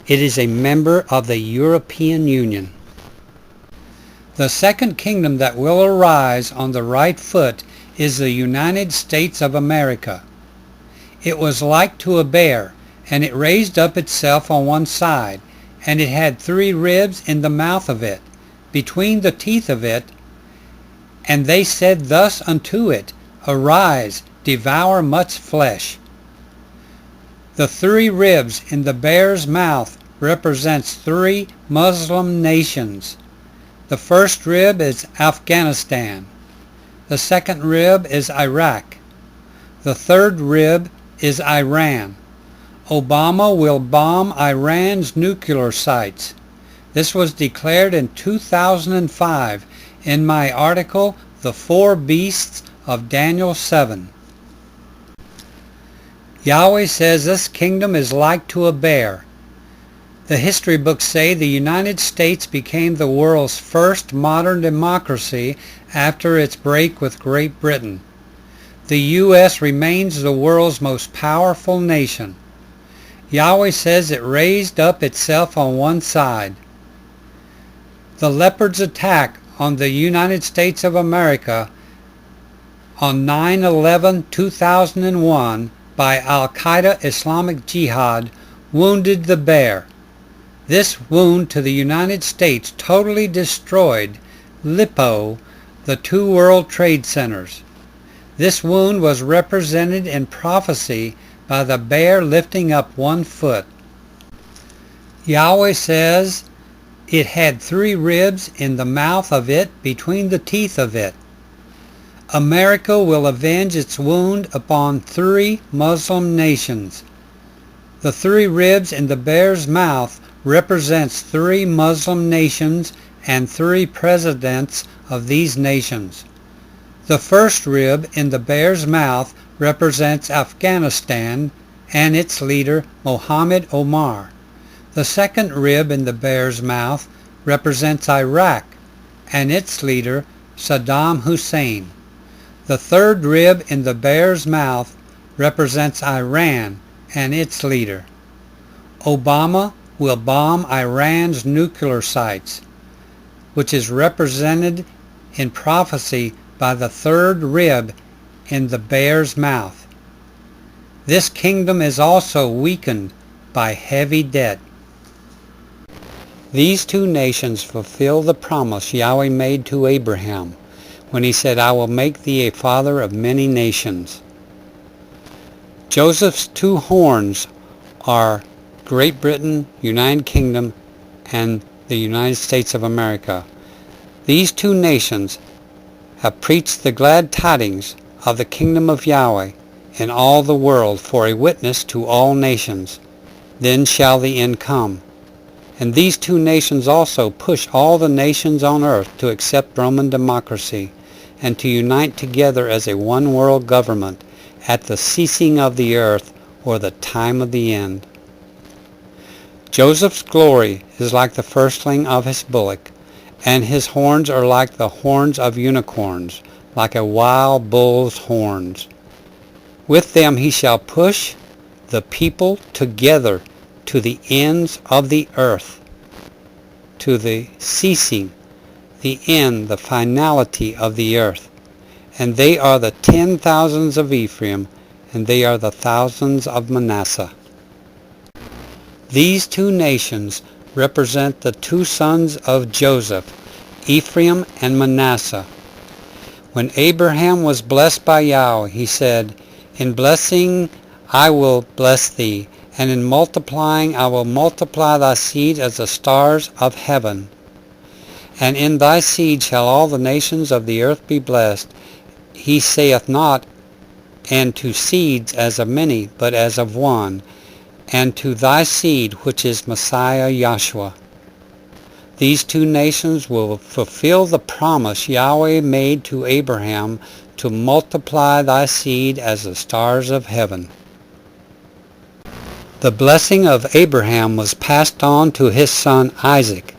It is a member of the European Union. The second kingdom that will arise on the right foot is the United States of America. It was like to a bear, and it raised up itself on one side, and it had 3 ribs in the mouth of it, between the teeth of it. And they said thus unto it, Arise, devour much flesh. The 3 ribs in the bear's mouth represents 3 Muslim nations. The first rib is Afghanistan. The second rib is Iraq. The third rib is Iran. Obama will bomb Iran's nuclear sites. This was declared in 2005 in my article, The 4 Beasts of Daniel 7. Yahweh says this kingdom is like to a bear. The history books say the United States became the world's first modern democracy after its break with Great Britain. The U.S. remains the world's most powerful nation. Yahweh says it raised up itself on one side. The leopard's attack on the United States of America on 9/11/2001 by Al-Qaeda Islamic Jihad wounded the bear. This wound to the United States totally destroyed LIPO, the 2 World Trade Centers. This wound was represented in prophecy by the bear lifting up 1 foot. Yahweh says it had 3 ribs in the mouth of it between the teeth of it. America will avenge its wound upon 3 Muslim nations. The 3 ribs in the bear's mouth represents 3 Muslim nations and 3 presidents of these nations. The first rib in the bear's mouth represents Afghanistan and its leader Mohammed Omar. The second rib in the bear's mouth represents Iraq and its leader Saddam Hussein. The third rib in the bear's mouth represents Iran and its leader. Obama will bomb Iran's nuclear sites, which is represented in prophecy by the third rib in the bear's mouth. This kingdom is also weakened by heavy debt. These two nations fulfill the promise Yahweh made to Abraham when he said, I will make thee a father of many nations. Joseph's two horns are Great Britain, United Kingdom, and the United States of America. These two nations have preached the glad tidings of the kingdom of Yahweh in all the world for a witness to all nations. Then shall the end come. And these two nations also push all the nations on earth to accept Roman democracy and to unite together as a one-world government at the ceasing of the earth or the time of the end. Joseph's glory is like the firstling of his bullock, and his horns are like the horns of unicorns, like a wild bull's horns. With them he shall push the people together to the ends of the earth, to the ceasing, the end, the finality of the earth. And they are the 10,000s of Ephraim, and they are the thousands of Manasseh. These two nations represent the two sons of Joseph, Ephraim and Manasseh. When Abraham was blessed by Yahweh, he said, in blessing I will bless thee, and in multiplying I will multiply thy seed as the stars of heaven. And in thy seed shall all the nations of the earth be blessed. He saith not, and to seeds as of many, but as of one, and to thy seed, which is Messiah Yahshua. These two nations will fulfill the promise Yahweh made to Abraham to multiply thy seed as the stars of heaven. The blessing of Abraham was passed on to his son Isaac.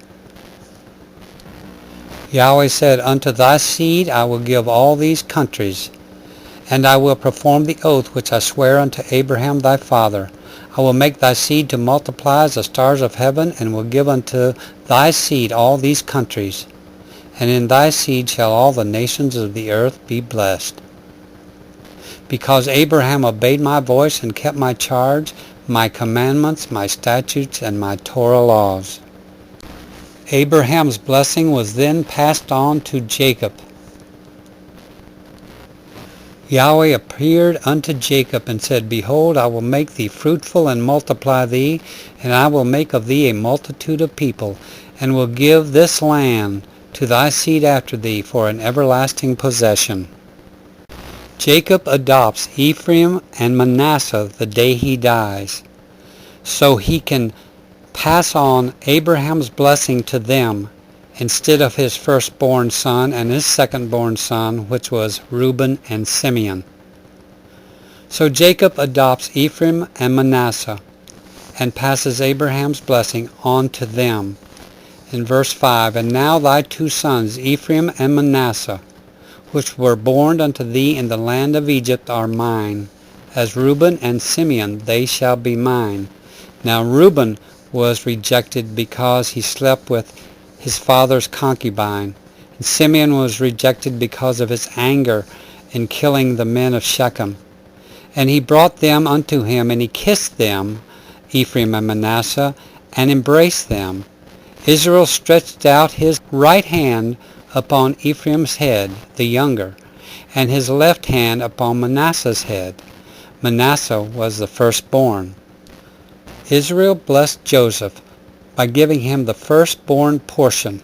Yahweh said, unto thy seed I will give all these countries, and I will perform the oath which I swear unto Abraham thy father. I will make thy seed to multiply as the stars of heaven, and will give unto thy seed all these countries. And in thy seed shall all the nations of the earth be blessed. Because Abraham obeyed my voice and kept my charge, my commandments, my statutes, and my Torah laws. Abraham's blessing was then passed on to Jacob. Yahweh appeared unto Jacob and said, behold, I will make thee fruitful and multiply thee, and I will make of thee a multitude of people, and will give this land to thy seed after thee for an everlasting possession. Jacob adopts Ephraim and Manasseh the day he dies, so he can pass on Abraham's blessing to them instead of his firstborn son and his secondborn son, which was Reuben and Simeon. So Jacob adopts Ephraim and Manasseh and passes Abraham's blessing on to them. In verse 5, and now thy two sons, Ephraim and Manasseh, which were born unto thee in the land of Egypt, are mine. As Reuben and Simeon they shall be mine. Now Reuben was rejected because he slept with his father's concubine, and Simeon was rejected because of his anger in killing the men of Shechem. And he brought them unto him, and he kissed them, Ephraim and Manasseh, and embraced them. Israel stretched out his right hand upon Ephraim's head, the younger, and his left hand upon Manasseh's head. Manasseh was the firstborn. Israel blessed Joseph by giving him the firstborn portion,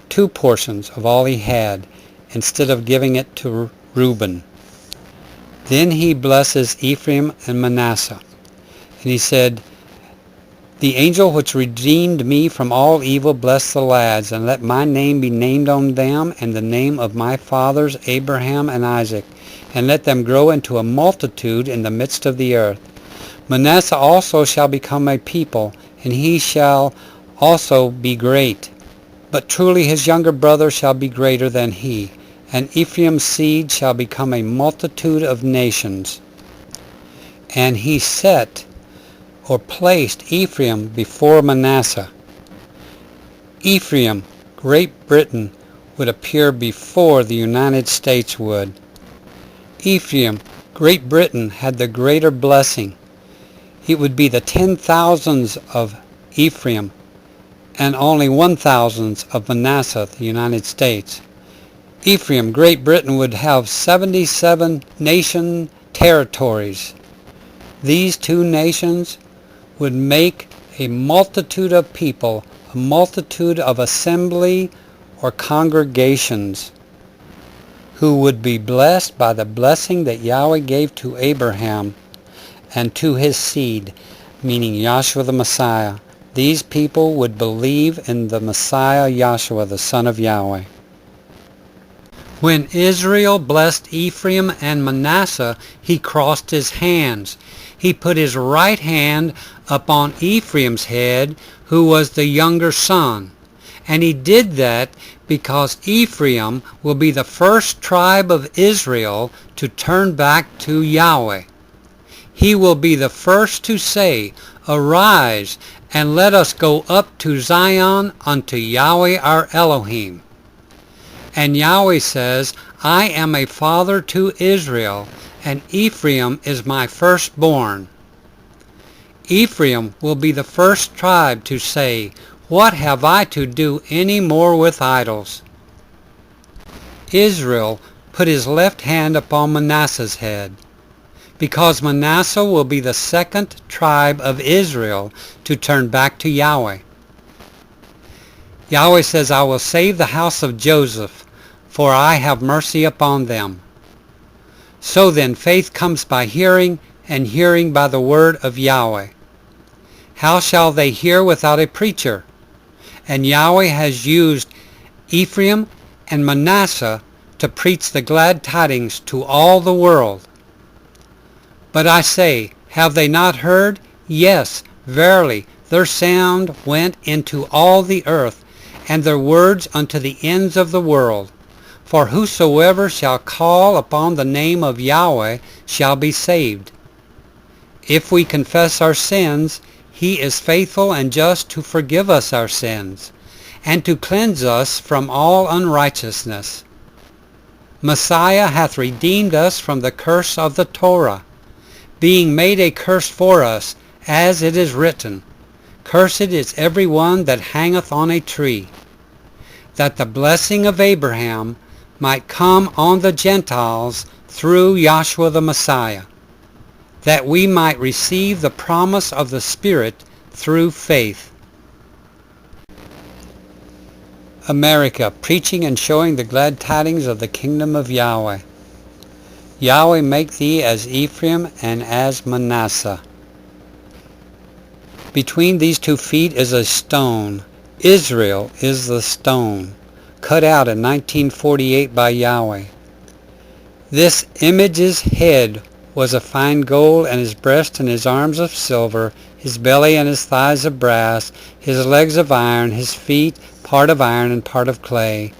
2 portions of all he had, instead of giving it to Reuben. Then he blesses Ephraim and Manasseh, and he said, the angel which redeemed me from all evil bless the lads, and let my name be named on them, and the name of my fathers Abraham and Isaac, and let them grow into a multitude in the midst of the earth. Manasseh also shall become a people, and he shall also be great. But truly his younger brother shall be greater than he, and Ephraim's seed shall become a multitude of nations. And he set or placed Ephraim before Manasseh. Ephraim, Great Britain, would appear before the United States would. Ephraim, Great Britain, had the greater blessing. It would be the 10,000s of Ephraim and only 1,000 of Manasseh, the United States. Ephraim, Great Britain, would have 77 nation territories. These two nations would make a multitude of people, a multitude of assembly or congregations, who would be blessed by the blessing that Yahweh gave to Abraham and to his seed, meaning Yahshua the Messiah. These people would believe in the Messiah Yahshua, the Son of Yahweh. When Israel blessed Ephraim and Manasseh, he crossed his hands. He put his right hand upon Ephraim's head, who was the younger son. And he did that because Ephraim will be the first tribe of Israel to turn back to Yahweh. He will be the first to say, "Arise, and let us go up to Zion unto Yahweh our Elohim." And Yahweh says, "I am a father to Israel, and Ephraim is my firstborn." Ephraim will be the first tribe to say, "What have I to do any more with idols?" Israel put his left hand upon Manasseh's head, because Manasseh will be the second tribe of Israel to turn back to Yahweh. Yahweh says, "I will save the house of Joseph, for I have mercy upon them." So then, faith comes by hearing, and hearing by the word of Yahweh. How shall they hear without a preacher? And Yahweh has used Ephraim and Manasseh to preach the glad tidings to all the world. But I say, have they not heard? Yes, verily, their sound went into all the earth, and their words unto the ends of the world. For whosoever shall call upon the name of Yahweh shall be saved. If we confess our sins, he is faithful and just to forgive us our sins, and to cleanse us from all unrighteousness. Messiah hath redeemed us from the curse of the Torah, being made a curse for us, as it is written, "Cursed is every one that hangeth on a tree," that the blessing of Abraham might come on the Gentiles through Yahshua the Messiah, that we might receive the promise of the Spirit through faith. America, preaching and showing the glad tidings of the kingdom of Yahweh. Yahweh make thee as Ephraim and as Manasseh. Between these 2 feet is a stone. Israel is the stone, cut out in 1948 by Yahweh. This image's head was of fine gold, and his breast and his arms of silver, his belly and his thighs of brass, his legs of iron, his feet part of iron and part of clay.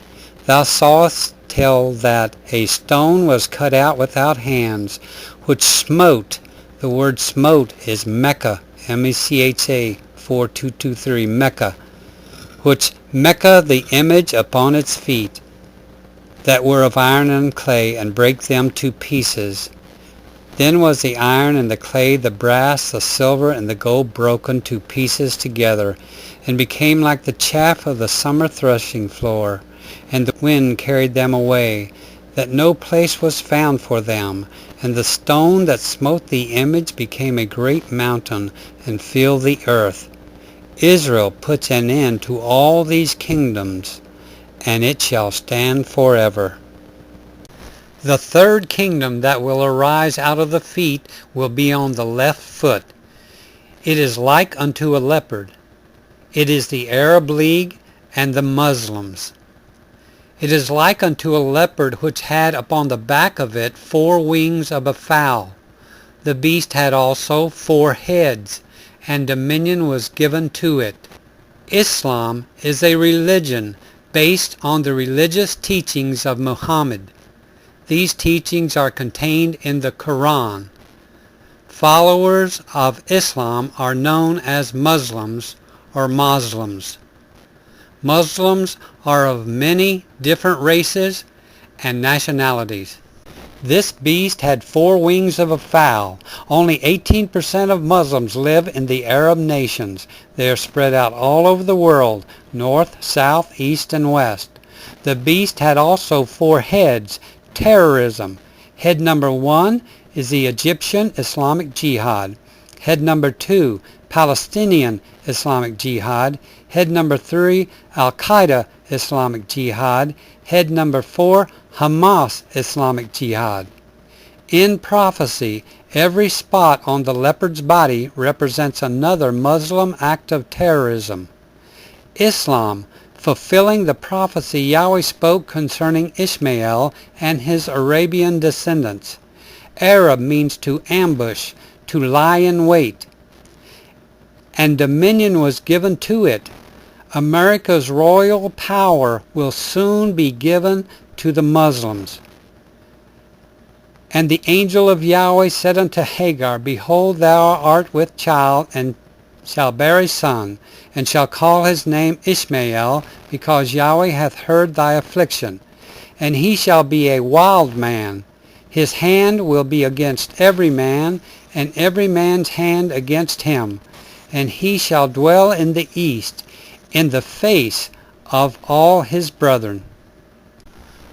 Thou sawest till that a stone was cut out without hands, which smote. The word smote is Mecca, M-E-C-H-A 4223, Mecca, which Mecca the image upon its feet, that were of iron and clay, and brake them to pieces. Then was the iron and the clay, the brass, the silver, and the gold broken to pieces together, and became like the chaff of the summer threshing floor, and the wind carried them away, that no place was found for them. And the stone that smote the image became a great mountain, and filled the earth. Israel puts an end to all these kingdoms, and it shall stand forever. The third kingdom that will arise out of the feet will be on the left foot. It is like unto a leopard. It is the Arab League and the Muslims. It is like unto a leopard, which had upon the back of it 4 wings of a fowl. The beast had also 4 heads, and dominion was given to it. Islam is a religion based on the religious teachings of Muhammad. These teachings are contained in the Quran. Followers of Islam are known as Muslims or Muslims. Muslims are of many different races and nationalities. This beast had 4 wings of a fowl. Only 18% of Muslims live in the Arab nations. They are spread out all over the world, north, south, east, and west. The beast had also 4 heads. Terrorism. Head number 1 is the Egyptian Islamic Jihad. Head number 2, Palestinian Islamic Jihad. Head number 3, Al-Qaeda Islamic Jihad. Head number 4, Hamas Islamic Jihad. In prophecy, every spot on the leopard's body represents another Muslim act of terrorism. Islam, fulfilling the prophecy Yahweh spoke concerning Ishmael and his Arabian descendants. Arab means to ambush, to lie in wait, and dominion was given to it. America's royal power will soon be given to the Muslims. And the angel of Yahweh said unto Hagar, Behold, thou art with child, and shall bear a son, and shall call his name Ishmael, because Yahweh hath heard thy affliction. And he shall be a wild man. His hand will be against every man, and every man's hand against him. And he shall dwell in the east, in the face of all his brethren.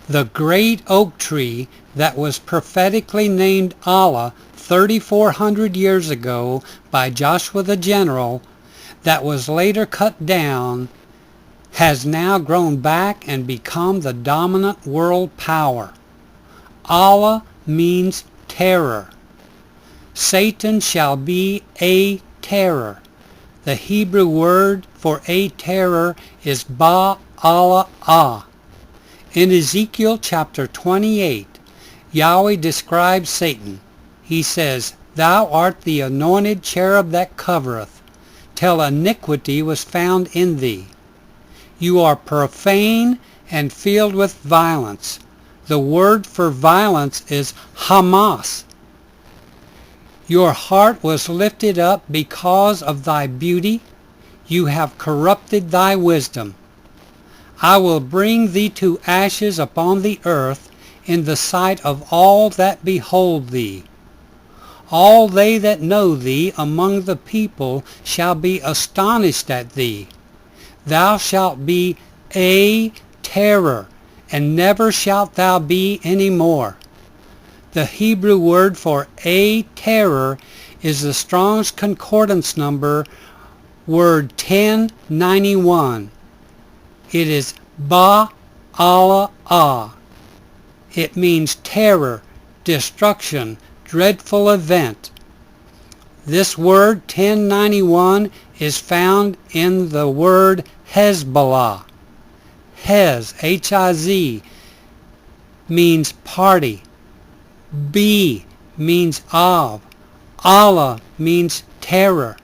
The great oak tree that was prophetically named Allah 3,400 years ago by Joshua the general, that was later cut down, has now grown back and become the dominant world power. Allah means terror. Satan shall be a terror. The Hebrew word for a terror is Ba'ala'ah. In Ezekiel chapter 28, Yahweh describes Satan. He says, Thou art the anointed cherub that covereth, till iniquity was found in thee. You are profane and filled with violence. The word for violence is Hamas. Your heart was lifted up because of thy beauty. You have corrupted thy wisdom. I will bring thee to ashes upon the earth in the sight of all that behold thee. All they that know thee among the people shall be astonished at thee. Thou shalt be a terror, and never shalt thou be any more. The Hebrew word for a terror is the Strong's Concordance number, word 1091. It is Ba'ala'ah. It means terror, destruction, dreadful event. This word 1091 is found in the word Hezbollah. Hez, H-I-Z, means party. B means of. Allah means terror.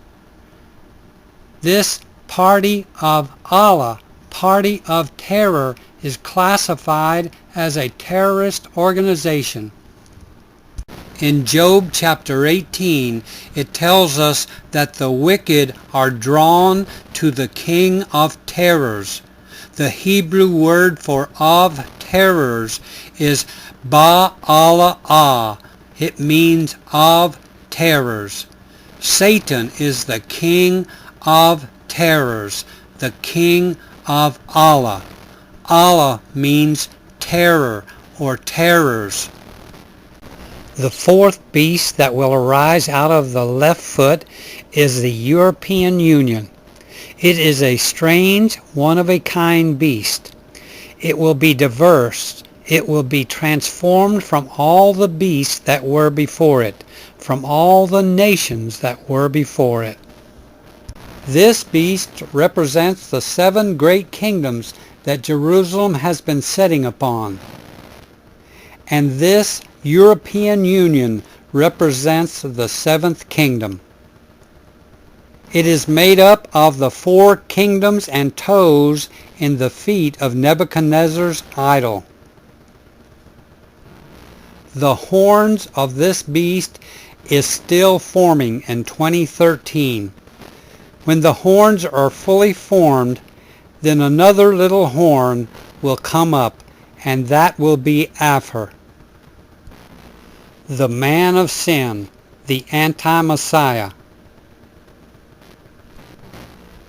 This party of Allah, party of terror, is classified as a terrorist organization. In Job chapter 18, it tells us that the wicked are drawn to the king of terrors. The Hebrew word for of terrors is Ba'ala'ah. It means of terrors. Satan is the king of terrors, the king of Allah. Allah means terror or terrors. The fourth beast that will arise out of the left foot is the European Union. It is a strange, one-of-a-kind beast. It will be diverse. It will be transformed from all the beasts that were before it, from all the nations that were before it. This beast represents the 7 great kingdoms that Jerusalem has been sitting upon. And this European Union represents the 7th kingdom. It is made up of the 4 kingdoms and toes in the feet of Nebuchadnezzar's idol. The horns of this beast is still forming in 2013. When the horns are fully formed, then another little horn will come up, and that will be Apher. the man of sin, the anti-Messiah.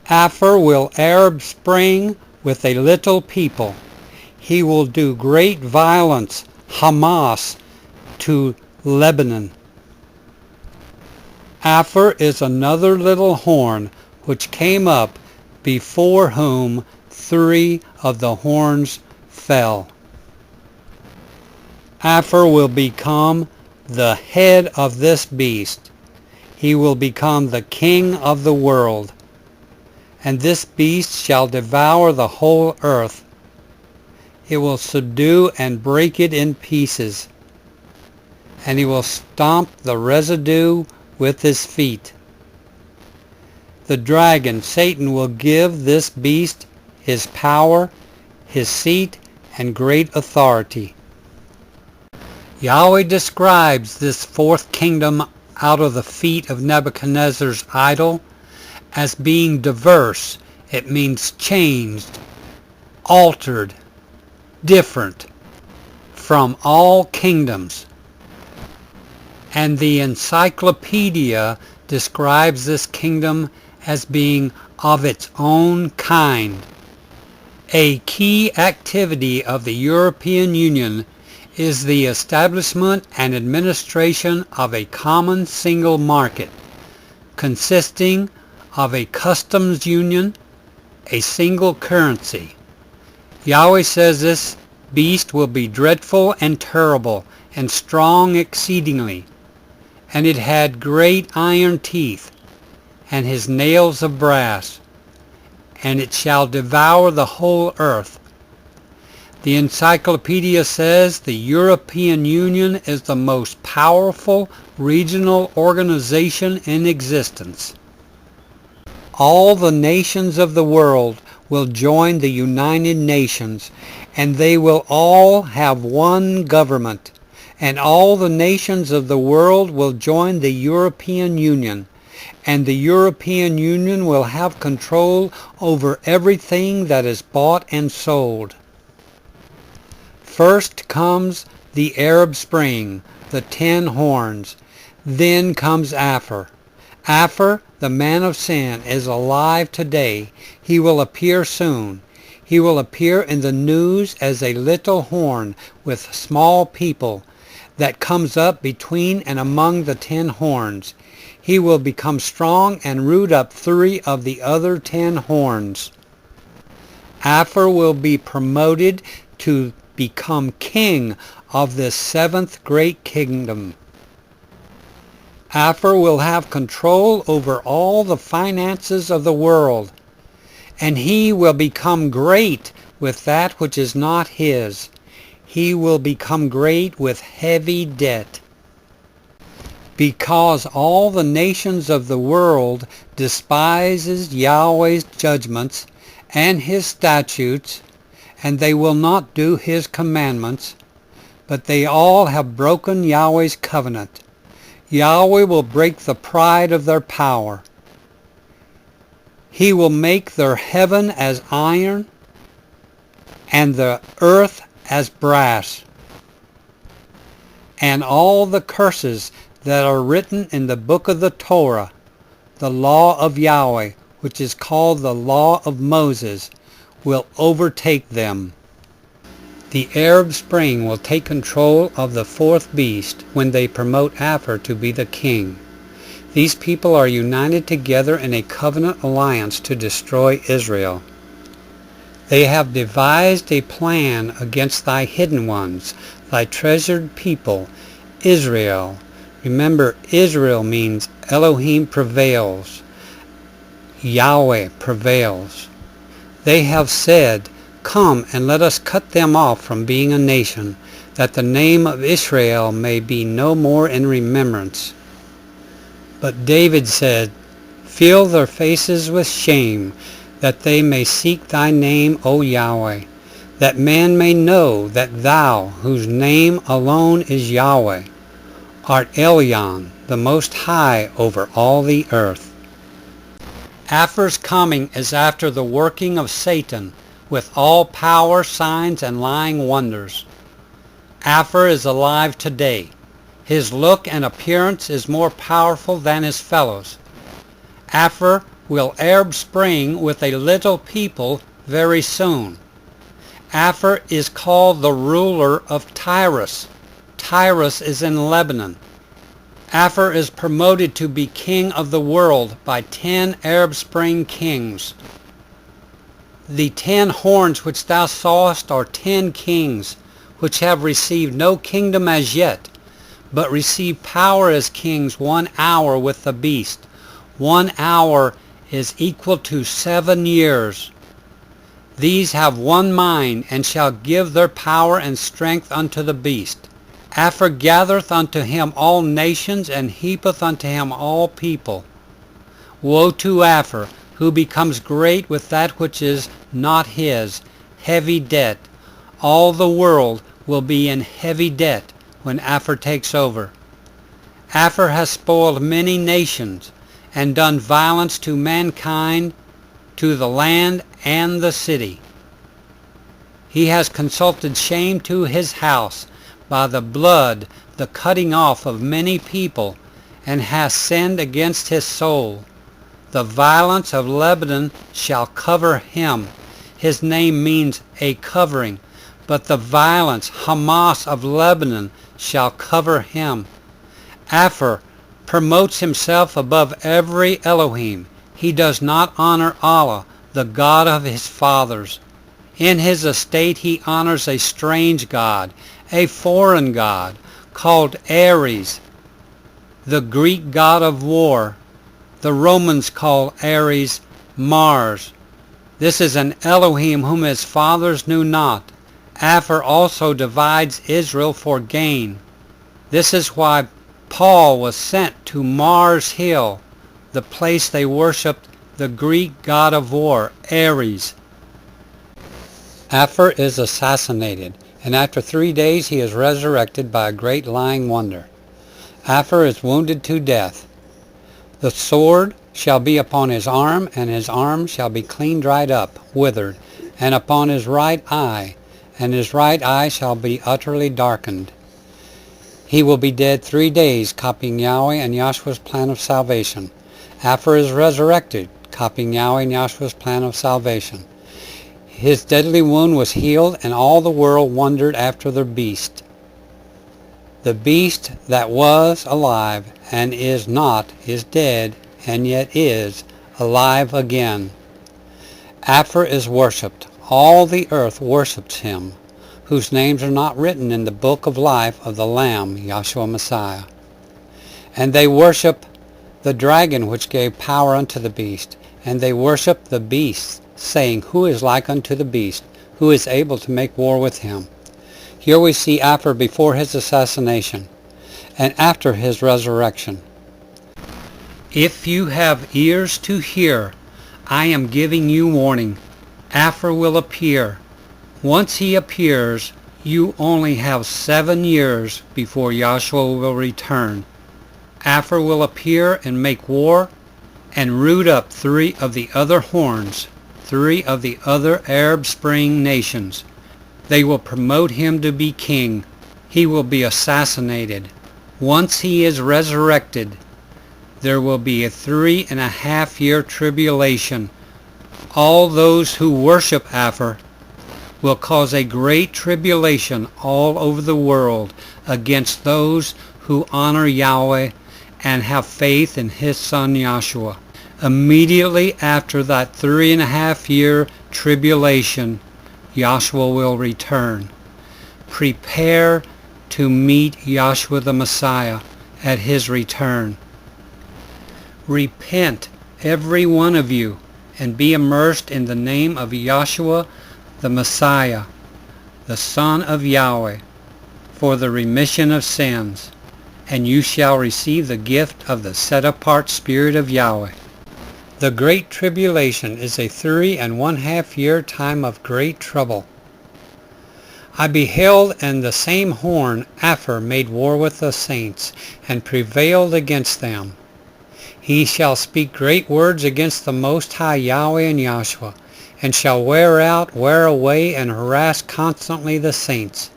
Apher will Arab Spring with a little people. He will do great violence, Hamas, to Lebanon. Apher is another little horn which came up, before whom 3 of the horns fell. Apher will become the head of this beast. He will become the king of the world. And this beast shall devour the whole earth. It will subdue and break it in pieces. And he will stomp the residue with his feet. The dragon, Satan, will give this beast his power, his seat, and great authority. Yahweh describes this 4th kingdom out of the feet of Nebuchadnezzar's idol as being diverse. It means changed, altered, different from all kingdoms. And the encyclopedia describes this kingdom as being of its own kind. A key activity of the European Union is the establishment and administration of a common single market, consisting of a customs union, a single currency. Yahweh says this beast will be dreadful and terrible and strong exceedingly, and it had great iron teeth, and his nails of brass, and it shall devour the whole earth. The encyclopedia says the European Union is the most powerful regional organization in existence. All the nations of the world will join the United Nations, and they will all have one government, and all the nations of the world will join the European Union, and the European Union will have control over everything that is bought and sold. First comes the Arab Spring, the 10 horns. Then comes Apher. Apher, the man of sin, is alive today. He will appear soon. He will appear in the news as a little horn with small people that comes up between and among the 10 horns. He will become strong and root up 3 of the other 10 horns. Apher will be promoted to become king of this 7th great kingdom. Apher will have control over all the finances of the world, and he will become great with that which is not his. He will become great with heavy debt. Because all the nations of the world despises Yahweh's judgments and his statutes, and they will not do his commandments, but they all have broken Yahweh's covenant. Yahweh will break the pride of their power. He will make their heaven as iron, and the earth as brass. And all the curses that are written in the book of the Torah, the law of Yahweh, which is called the law of Moses, will overtake them. The Arab Spring will take control of the 4th beast when they promote Apher to be the king. These people are united together in a covenant alliance to destroy Israel. They have devised a plan against thy hidden ones, thy treasured people, Israel. Remember, Israel means Elohim prevails. Yahweh prevails. They have said, "Come and let us cut them off from being a nation, that the name of Israel may be no more in remembrance." But David said, "Fill their faces with shame, that they may seek thy name, O Yahweh, that man may know that thou, whose name alone is Yahweh, art Elyon, the Most High over all the earth." Apher's coming is after the working of Satan with all power, signs, and lying wonders. Apher is alive today. His look and appearance is more powerful than his fellows. Apher will Arab spring with a little people very soon. Apher is called the ruler of Tyrus. Tyrus is in Lebanon. Apher is promoted to be king of the world by 10 Arab Spring kings. The 10 horns which thou sawest are 10 kings, which have received no kingdom as yet, but receive power as kings 1 hour with the beast. 1 hour is equal to 7 years. These have one mind, and shall give their power and strength unto the beast. Apher gathereth unto him all nations, and heapeth unto him all people. Woe to Apher, who becomes great with that which is not his, heavy debt. All the world will be in heavy debt when Apher takes over. Apher has spoiled many nations, and done violence to mankind, to the land and the city. He has consulted shame to his house by the blood, the cutting off of many people, and has sinned against his soul. The violence of Lebanon shall cover him. His name means a covering, but the violence, Hamas of Lebanon, shall cover him. Apher promotes himself above every Elohim. He does not honor Allah, the God of his fathers. In his estate he honors a strange god, a foreign god, called Ares, the Greek god of war. The Romans call Ares Mars. This is an Elohim whom his fathers knew not. Apher also divides Israel for gain. This is why Paul was sent to Mars Hill, the place they worshipped the Greek god of war, Ares. Apher is assassinated, and after 3 days he is resurrected by a great lying wonder. Apher is wounded to death. The sword shall be upon his arm, and his arm shall be clean dried up, withered, and upon his right eye, and his right eye shall be utterly darkened. He will be dead 3 days, copying Yahweh and Yahshua's plan of salvation. Apher is resurrected, copying Yahweh and Yahshua's plan of salvation. His deadly wound was healed, and all the world wondered after the beast. The beast that was alive and is not is dead, and yet is alive again. Apher is worshipped. All the earth worships him, whose names are not written in the book of life of the Lamb, Yahshua Messiah. And they worship the dragon which gave power unto the beast, and they worship the beast, saying, Who is like unto the beast? Who is able to make war with him? Here we see Apher before his assassination and after his resurrection. If you have ears to hear, I am giving you warning. Apher will appear. Once he appears, you only have 7 years before Yahshua will return. Apher will appear and make war and root up 3 of the other horns, 3 of the other Arab Spring nations. They will promote him to be king. He will be assassinated. Once he is resurrected, there will be a 3.5-year tribulation. All those who worship Apher will cause a great tribulation all over the world against those who honor Yahweh and have faith in his son Yahshua. Immediately after that 3.5-year tribulation, Yahshua will return. Prepare to meet Yahshua the Messiah at his return. Repent, every one of you, and be immersed in the name of Yahshua the Messiah, the Son of Yahweh, for the remission of sins, and you shall receive the gift of the set-apart Spirit of Yahweh. The Great Tribulation is a 3.5-year time of great trouble. I beheld, and the same horn, Apher, made war with the saints, and prevailed against them. He shall speak great words against the Most High Yahweh and Yahshua, and shall wear out, wear away, and harass constantly the saints.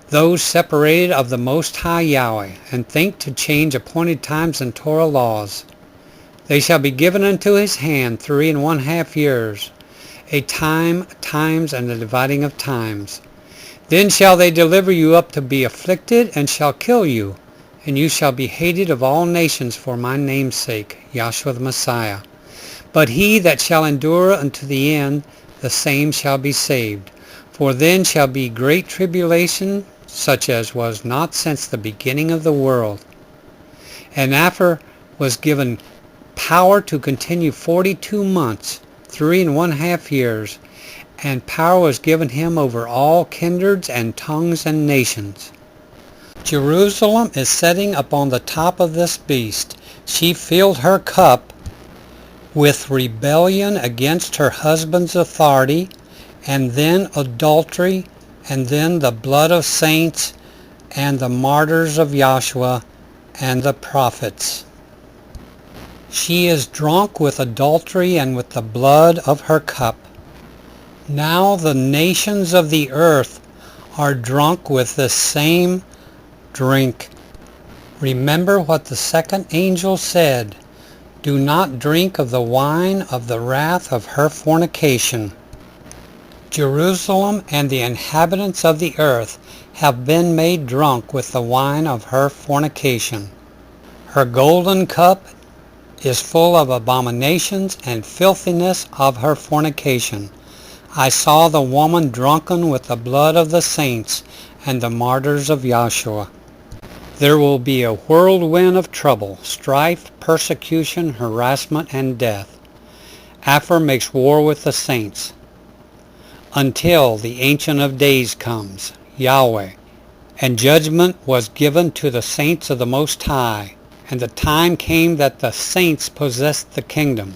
those separated of the Most High Yahweh, and think to change appointed times and Torah laws. They shall be given unto his hand 3½ years, a time, times, and the dividing of times. Then shall they deliver you up to be afflicted, and shall kill you, and you shall be hated of all nations for my name's sake, Yahshua the Messiah. But he that shall endure unto the end, the same shall be saved. For then shall be great tribulation, such as was not since the beginning of the world. And Apher was given power to continue 42 months, 3½ years, and power was given him over all kindreds and tongues and nations. Jerusalem is sitting upon the top of this beast. She filled her cup with rebellion against her husband's authority, and then adultery, and then the blood of saints, and the martyrs of Yahshua, and the prophets. She is drunk with adultery and with the blood of her cup. Now the nations of the earth are drunk with the same drink. Remember what the second angel said, do not drink of the wine of the wrath of her fornication. Jerusalem and the inhabitants of the earth have been made drunk with the wine of her fornication. Her golden cup is full of abominations and filthiness of her fornication. I saw the woman drunken with the blood of the saints and the martyrs of Yahshua. There will be a whirlwind of trouble, strife, persecution, harassment, and death. Apher makes war with the saints until the Ancient of Days comes, Yahweh, and judgment was given to the saints of the Most High, and the time came that the saints possessed the kingdom.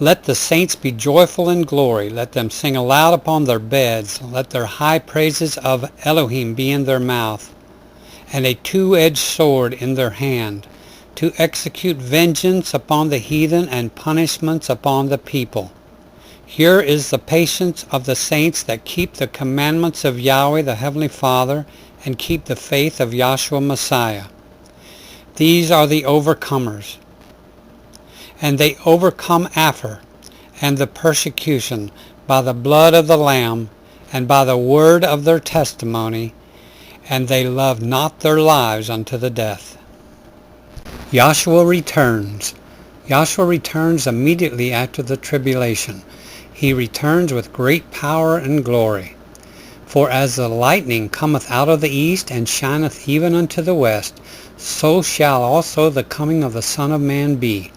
Let the saints be joyful in glory. Let them sing aloud upon their beds. Let their high praises of Elohim be in their mouth, and a two-edged sword in their hand, to execute vengeance upon the heathen and punishments upon the people. Here is the patience of the saints that keep the commandments of Yahweh the Heavenly Father and keep the faith of Yahshua Messiah. These are the overcomers. And they overcome Apher and the persecution by the blood of the Lamb and by the word of their testimony, and they love not their lives unto the death. Yahshua returns. Yahshua returns immediately after the tribulation. He returns with great power and glory. For as the lightning cometh out of the east, and shineth even unto the west, so shall also the coming of the Son of Man be.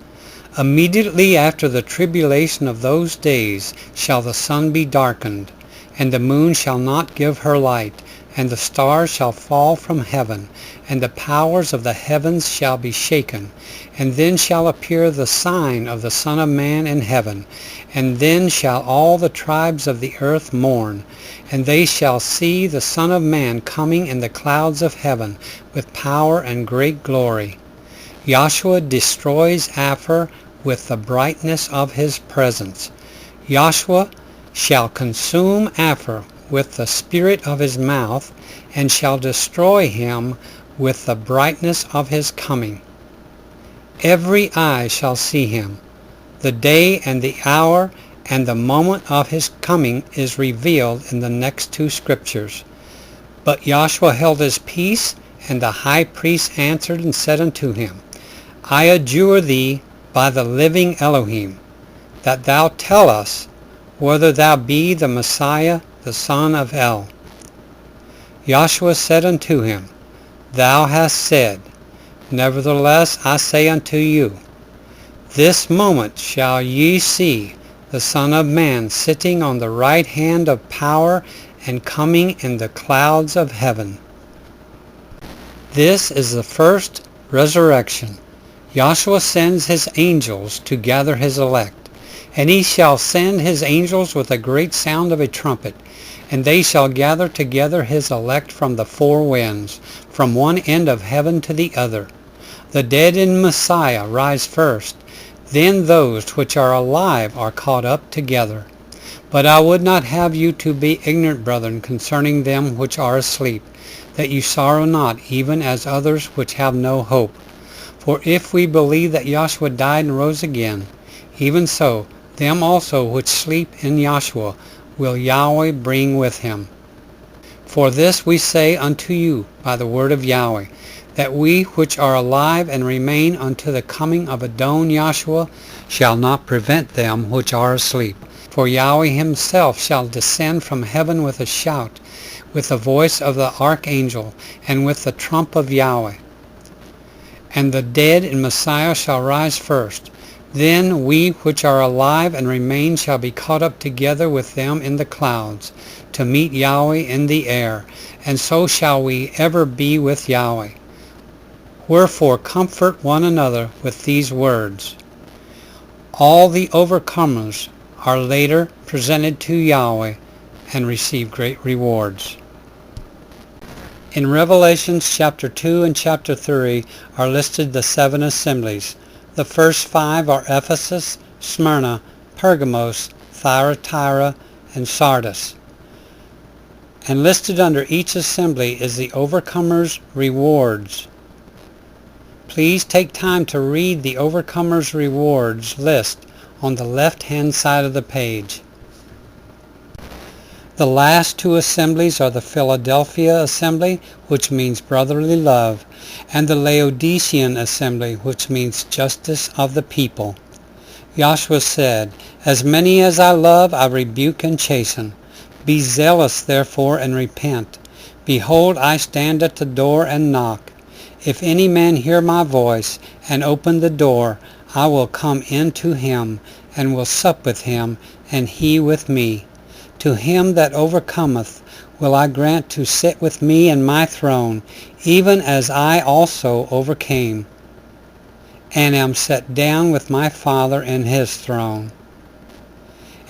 Immediately after the tribulation of those days shall the sun be darkened, and the moon shall not give her light, and the stars shall fall from heaven, and the powers of the heavens shall be shaken. And then shall appear the sign of the Son of Man in heaven, and then shall all the tribes of the earth mourn, and they shall see the Son of Man coming in the clouds of heaven with power and great glory. Yahshua destroys Apher with the brightness of his presence. Yahshua shall consume Apher with the spirit of his mouth, and shall destroy him with the brightness of his coming. Every eye shall see him. The day and the hour and the moment of his coming is revealed in the next two scriptures. But Yahshua held his peace, and the high priest answered and said unto him, I adjure thee by the living Elohim, that thou tell us whether thou be the Messiah, the son of El. Yahshua said unto him, Thou hast said. Nevertheless I say unto you, this moment shall ye see the Son of Man sitting on the right hand of power and coming in the clouds of heaven. This is the first resurrection. Yahshua sends his angels to gather his elect, and he shall send his angels with a great sound of a trumpet, and they shall gather together his elect from the four winds, from one end of heaven to the other. The dead in Messiah rise first, then those which are alive are caught up together. But I would not have you to be ignorant, brethren, concerning them which are asleep, that you sorrow not, even as others which have no hope. For if we believe that Yahshua died and rose again, even so, them also which sleep in Yahshua will Yahweh bring with him. For this we say unto you by the word of Yahweh, that we which are alive and remain unto the coming of Adon Yahshua shall not prevent them which are asleep. For Yahweh himself shall descend from heaven with a shout, with the voice of the archangel, and with the trump of Yahweh. And the dead in Messiah shall rise first. Then we which are alive and remain shall be caught up together with them in the clouds, to meet Yahweh in the air, and so shall we ever be with Yahweh. Wherefore comfort one another with these words. All the overcomers are later presented to Yahweh and receive great rewards. In Revelations chapter 2 and chapter 3 are listed the 7 assemblies. The first 5 are Ephesus, Smyrna, Pergamos, Thyatira, and Sardis. And listed under each assembly is the overcomers' rewards. Please take time to read the overcomers' rewards list on the left-hand side of the page. The last 2 assemblies are the Philadelphia assembly, which means brotherly love, and the Laodicean assembly, which means justice of the people. Yahshua said, As many as I love, I rebuke and chasten. Be zealous, therefore, and repent. Behold, I stand at the door and knock. If any man hear my voice, and open the door, I will come in to him, and will sup with him, and he with me. To him that overcometh will I grant to sit with me in my throne, even as I also overcame, and am set down with my Father in his throne.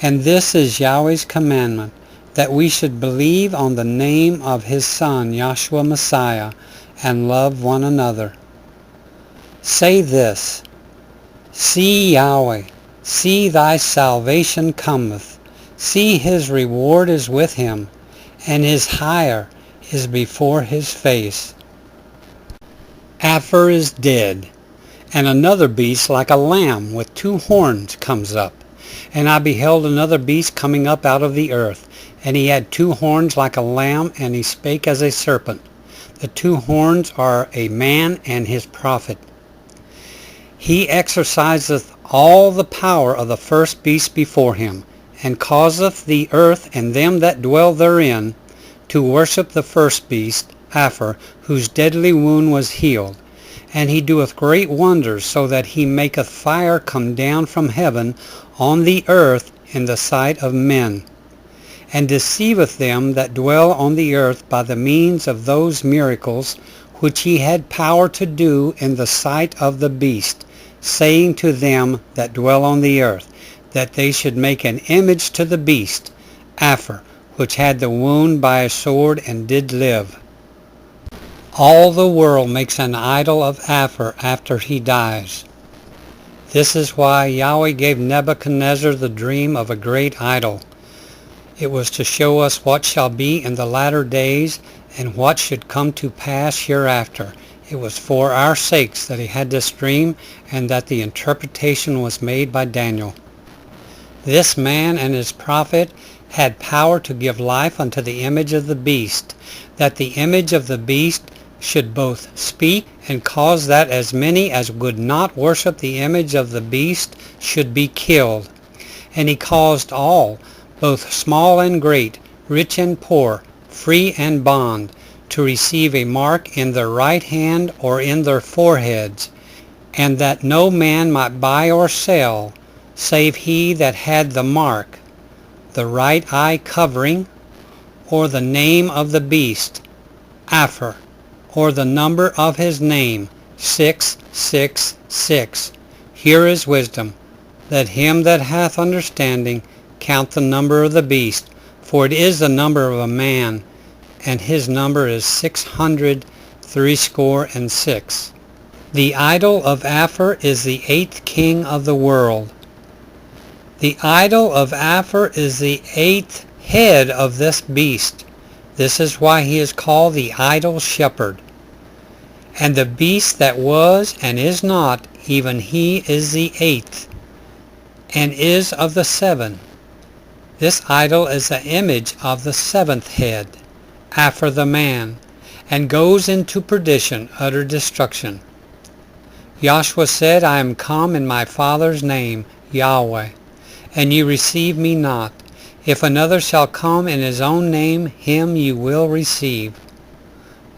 And this is Yahweh's commandment, that we should believe on the name of his Son, Yahshua Messiah, and love one another. Say this, See Yahweh, see thy salvation cometh. See his reward is with him, and his hire is before his face. Apher is dead, and another beast like a lamb with 2 horns comes up. And I beheld another beast coming up out of the earth, and he had 2 horns like a lamb, and he spake as a serpent. The 2 horns are a man and his prophet. He exerciseth all the power of the first beast before him, and causeth the earth and them that dwell therein to worship the first beast, Apher, whose deadly wound was healed. And he doeth great wonders, so that he maketh fire come down from heaven on the earth in the sight of men, and deceiveth them that dwell on the earth by the means of those miracles which he had power to do in the sight of the beast, saying to them that dwell on the earth, that they should make an image to the beast, Apher, which had the wound by a sword and did live. All the world makes an idol of Apher after he dies. This is why Yahweh gave Nebuchadnezzar the dream of a great idol. It was to show us what shall be in the latter days, and what should come to pass hereafter. It was for our sakes that he had this dream, and that the interpretation was made by Daniel. This man and his prophet had power to give life unto the image of the beast, that the image of the beast should both speak and cause that as many as would not worship the image of the beast should be killed. And he caused all, both small and great, rich and poor, free and bond, to receive a mark in their right hand or in their foreheads, and that no man might buy or sell, save he that had the mark, the right eye covering, or the name of the beast, Apher, or the number of his name, 666. Here is wisdom. Let him that hath understanding count the number of the beast, for it is the number of a man, and his number is 666. The idol of Apher is the 8th king of the world. The idol of Apher is the 8th head of this beast. This is why he is called the idol shepherd. And the beast that was and is not, even he is the 8th, and is of the 7. This idol is the image of the 7th head, Apher the man, and goes into perdition, utter destruction. Joshua said, I am come in my Father's name, Yahweh, and ye receive me not. If another shall come in his own name, him ye will receive.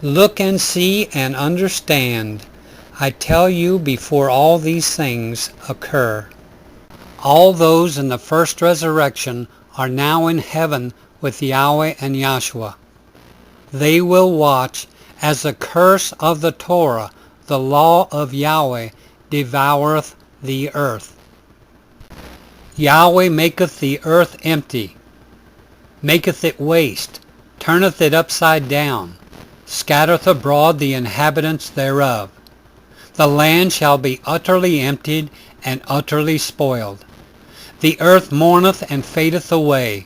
Look and see and understand. I tell you before all these things occur. All those in the first resurrection are now in heaven with Yahweh and Yahshua. They will watch as the curse of the Torah, the law of Yahweh, devoureth the earth. Yahweh maketh the earth empty, maketh it waste, turneth it upside down, scattereth abroad the inhabitants thereof. The land shall be utterly emptied and utterly spoiled. The earth mourneth and fadeth away.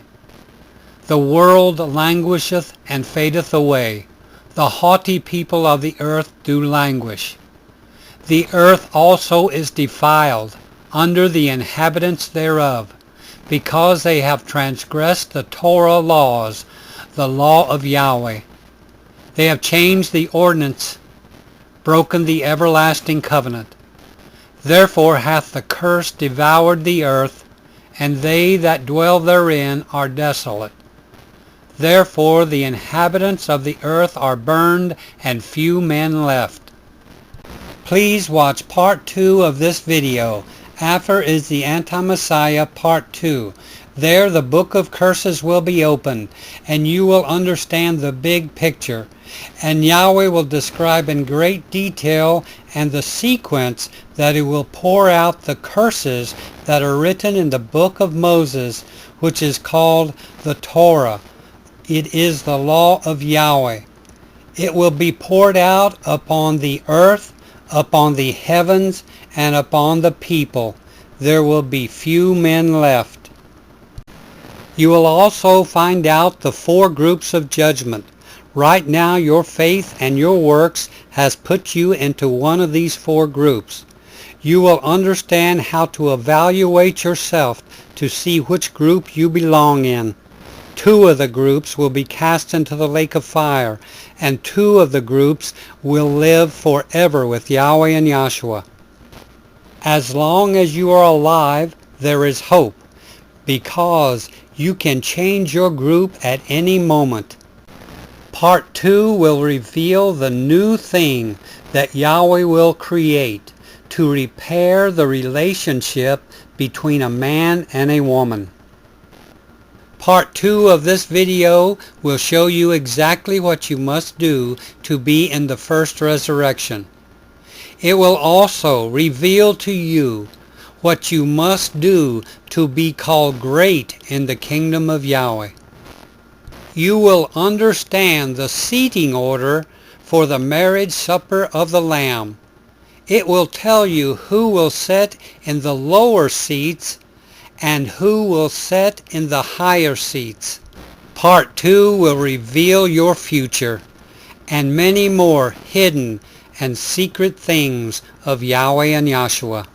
The world languisheth and fadeth away. The haughty people of the earth do languish. The earth also is defiled under the inhabitants thereof, because they have transgressed the Torah laws, the law of Yahweh. They have changed the ordinance, broken the everlasting covenant. Therefore hath the curse devoured the earth, and they that dwell therein are desolate. Therefore the inhabitants of the earth are burned, and few men left. Please watch part 2 of this video. Apher is the Anti-Messiah, part 2. There the book of curses will be opened, and you will understand the big picture. And Yahweh will describe in great detail and the sequence that he will pour out the curses that are written in the book of Moses, which is called the Torah. It is the law of Yahweh. It will be poured out upon the earth, upon the heavens, and upon the people. There will be few men left. You will also find out the 4 groups of judgment. Right now your faith and your works has put you into one of these 4 groups. You will understand how to evaluate yourself to see which group you belong in. 2 of the groups will be cast into the lake of fire, and 2 of the groups will live forever with Yahweh and Yahshua. As long as you are alive, there is hope, because you can change your group at any moment. Part 2 will reveal the new thing that Yahweh will create to repair the relationship between a man and a woman. Part 2 of this video will show you exactly what you must do to be in the first resurrection. It will also reveal to you what you must do to be called great in the kingdom of Yahweh. You will understand the seating order for the marriage supper of the Lamb. It will tell you who will sit in the lower seats and who will sit in the higher seats. Part 2 will reveal your future and many more hidden and secret things of Yahweh and Yahshua.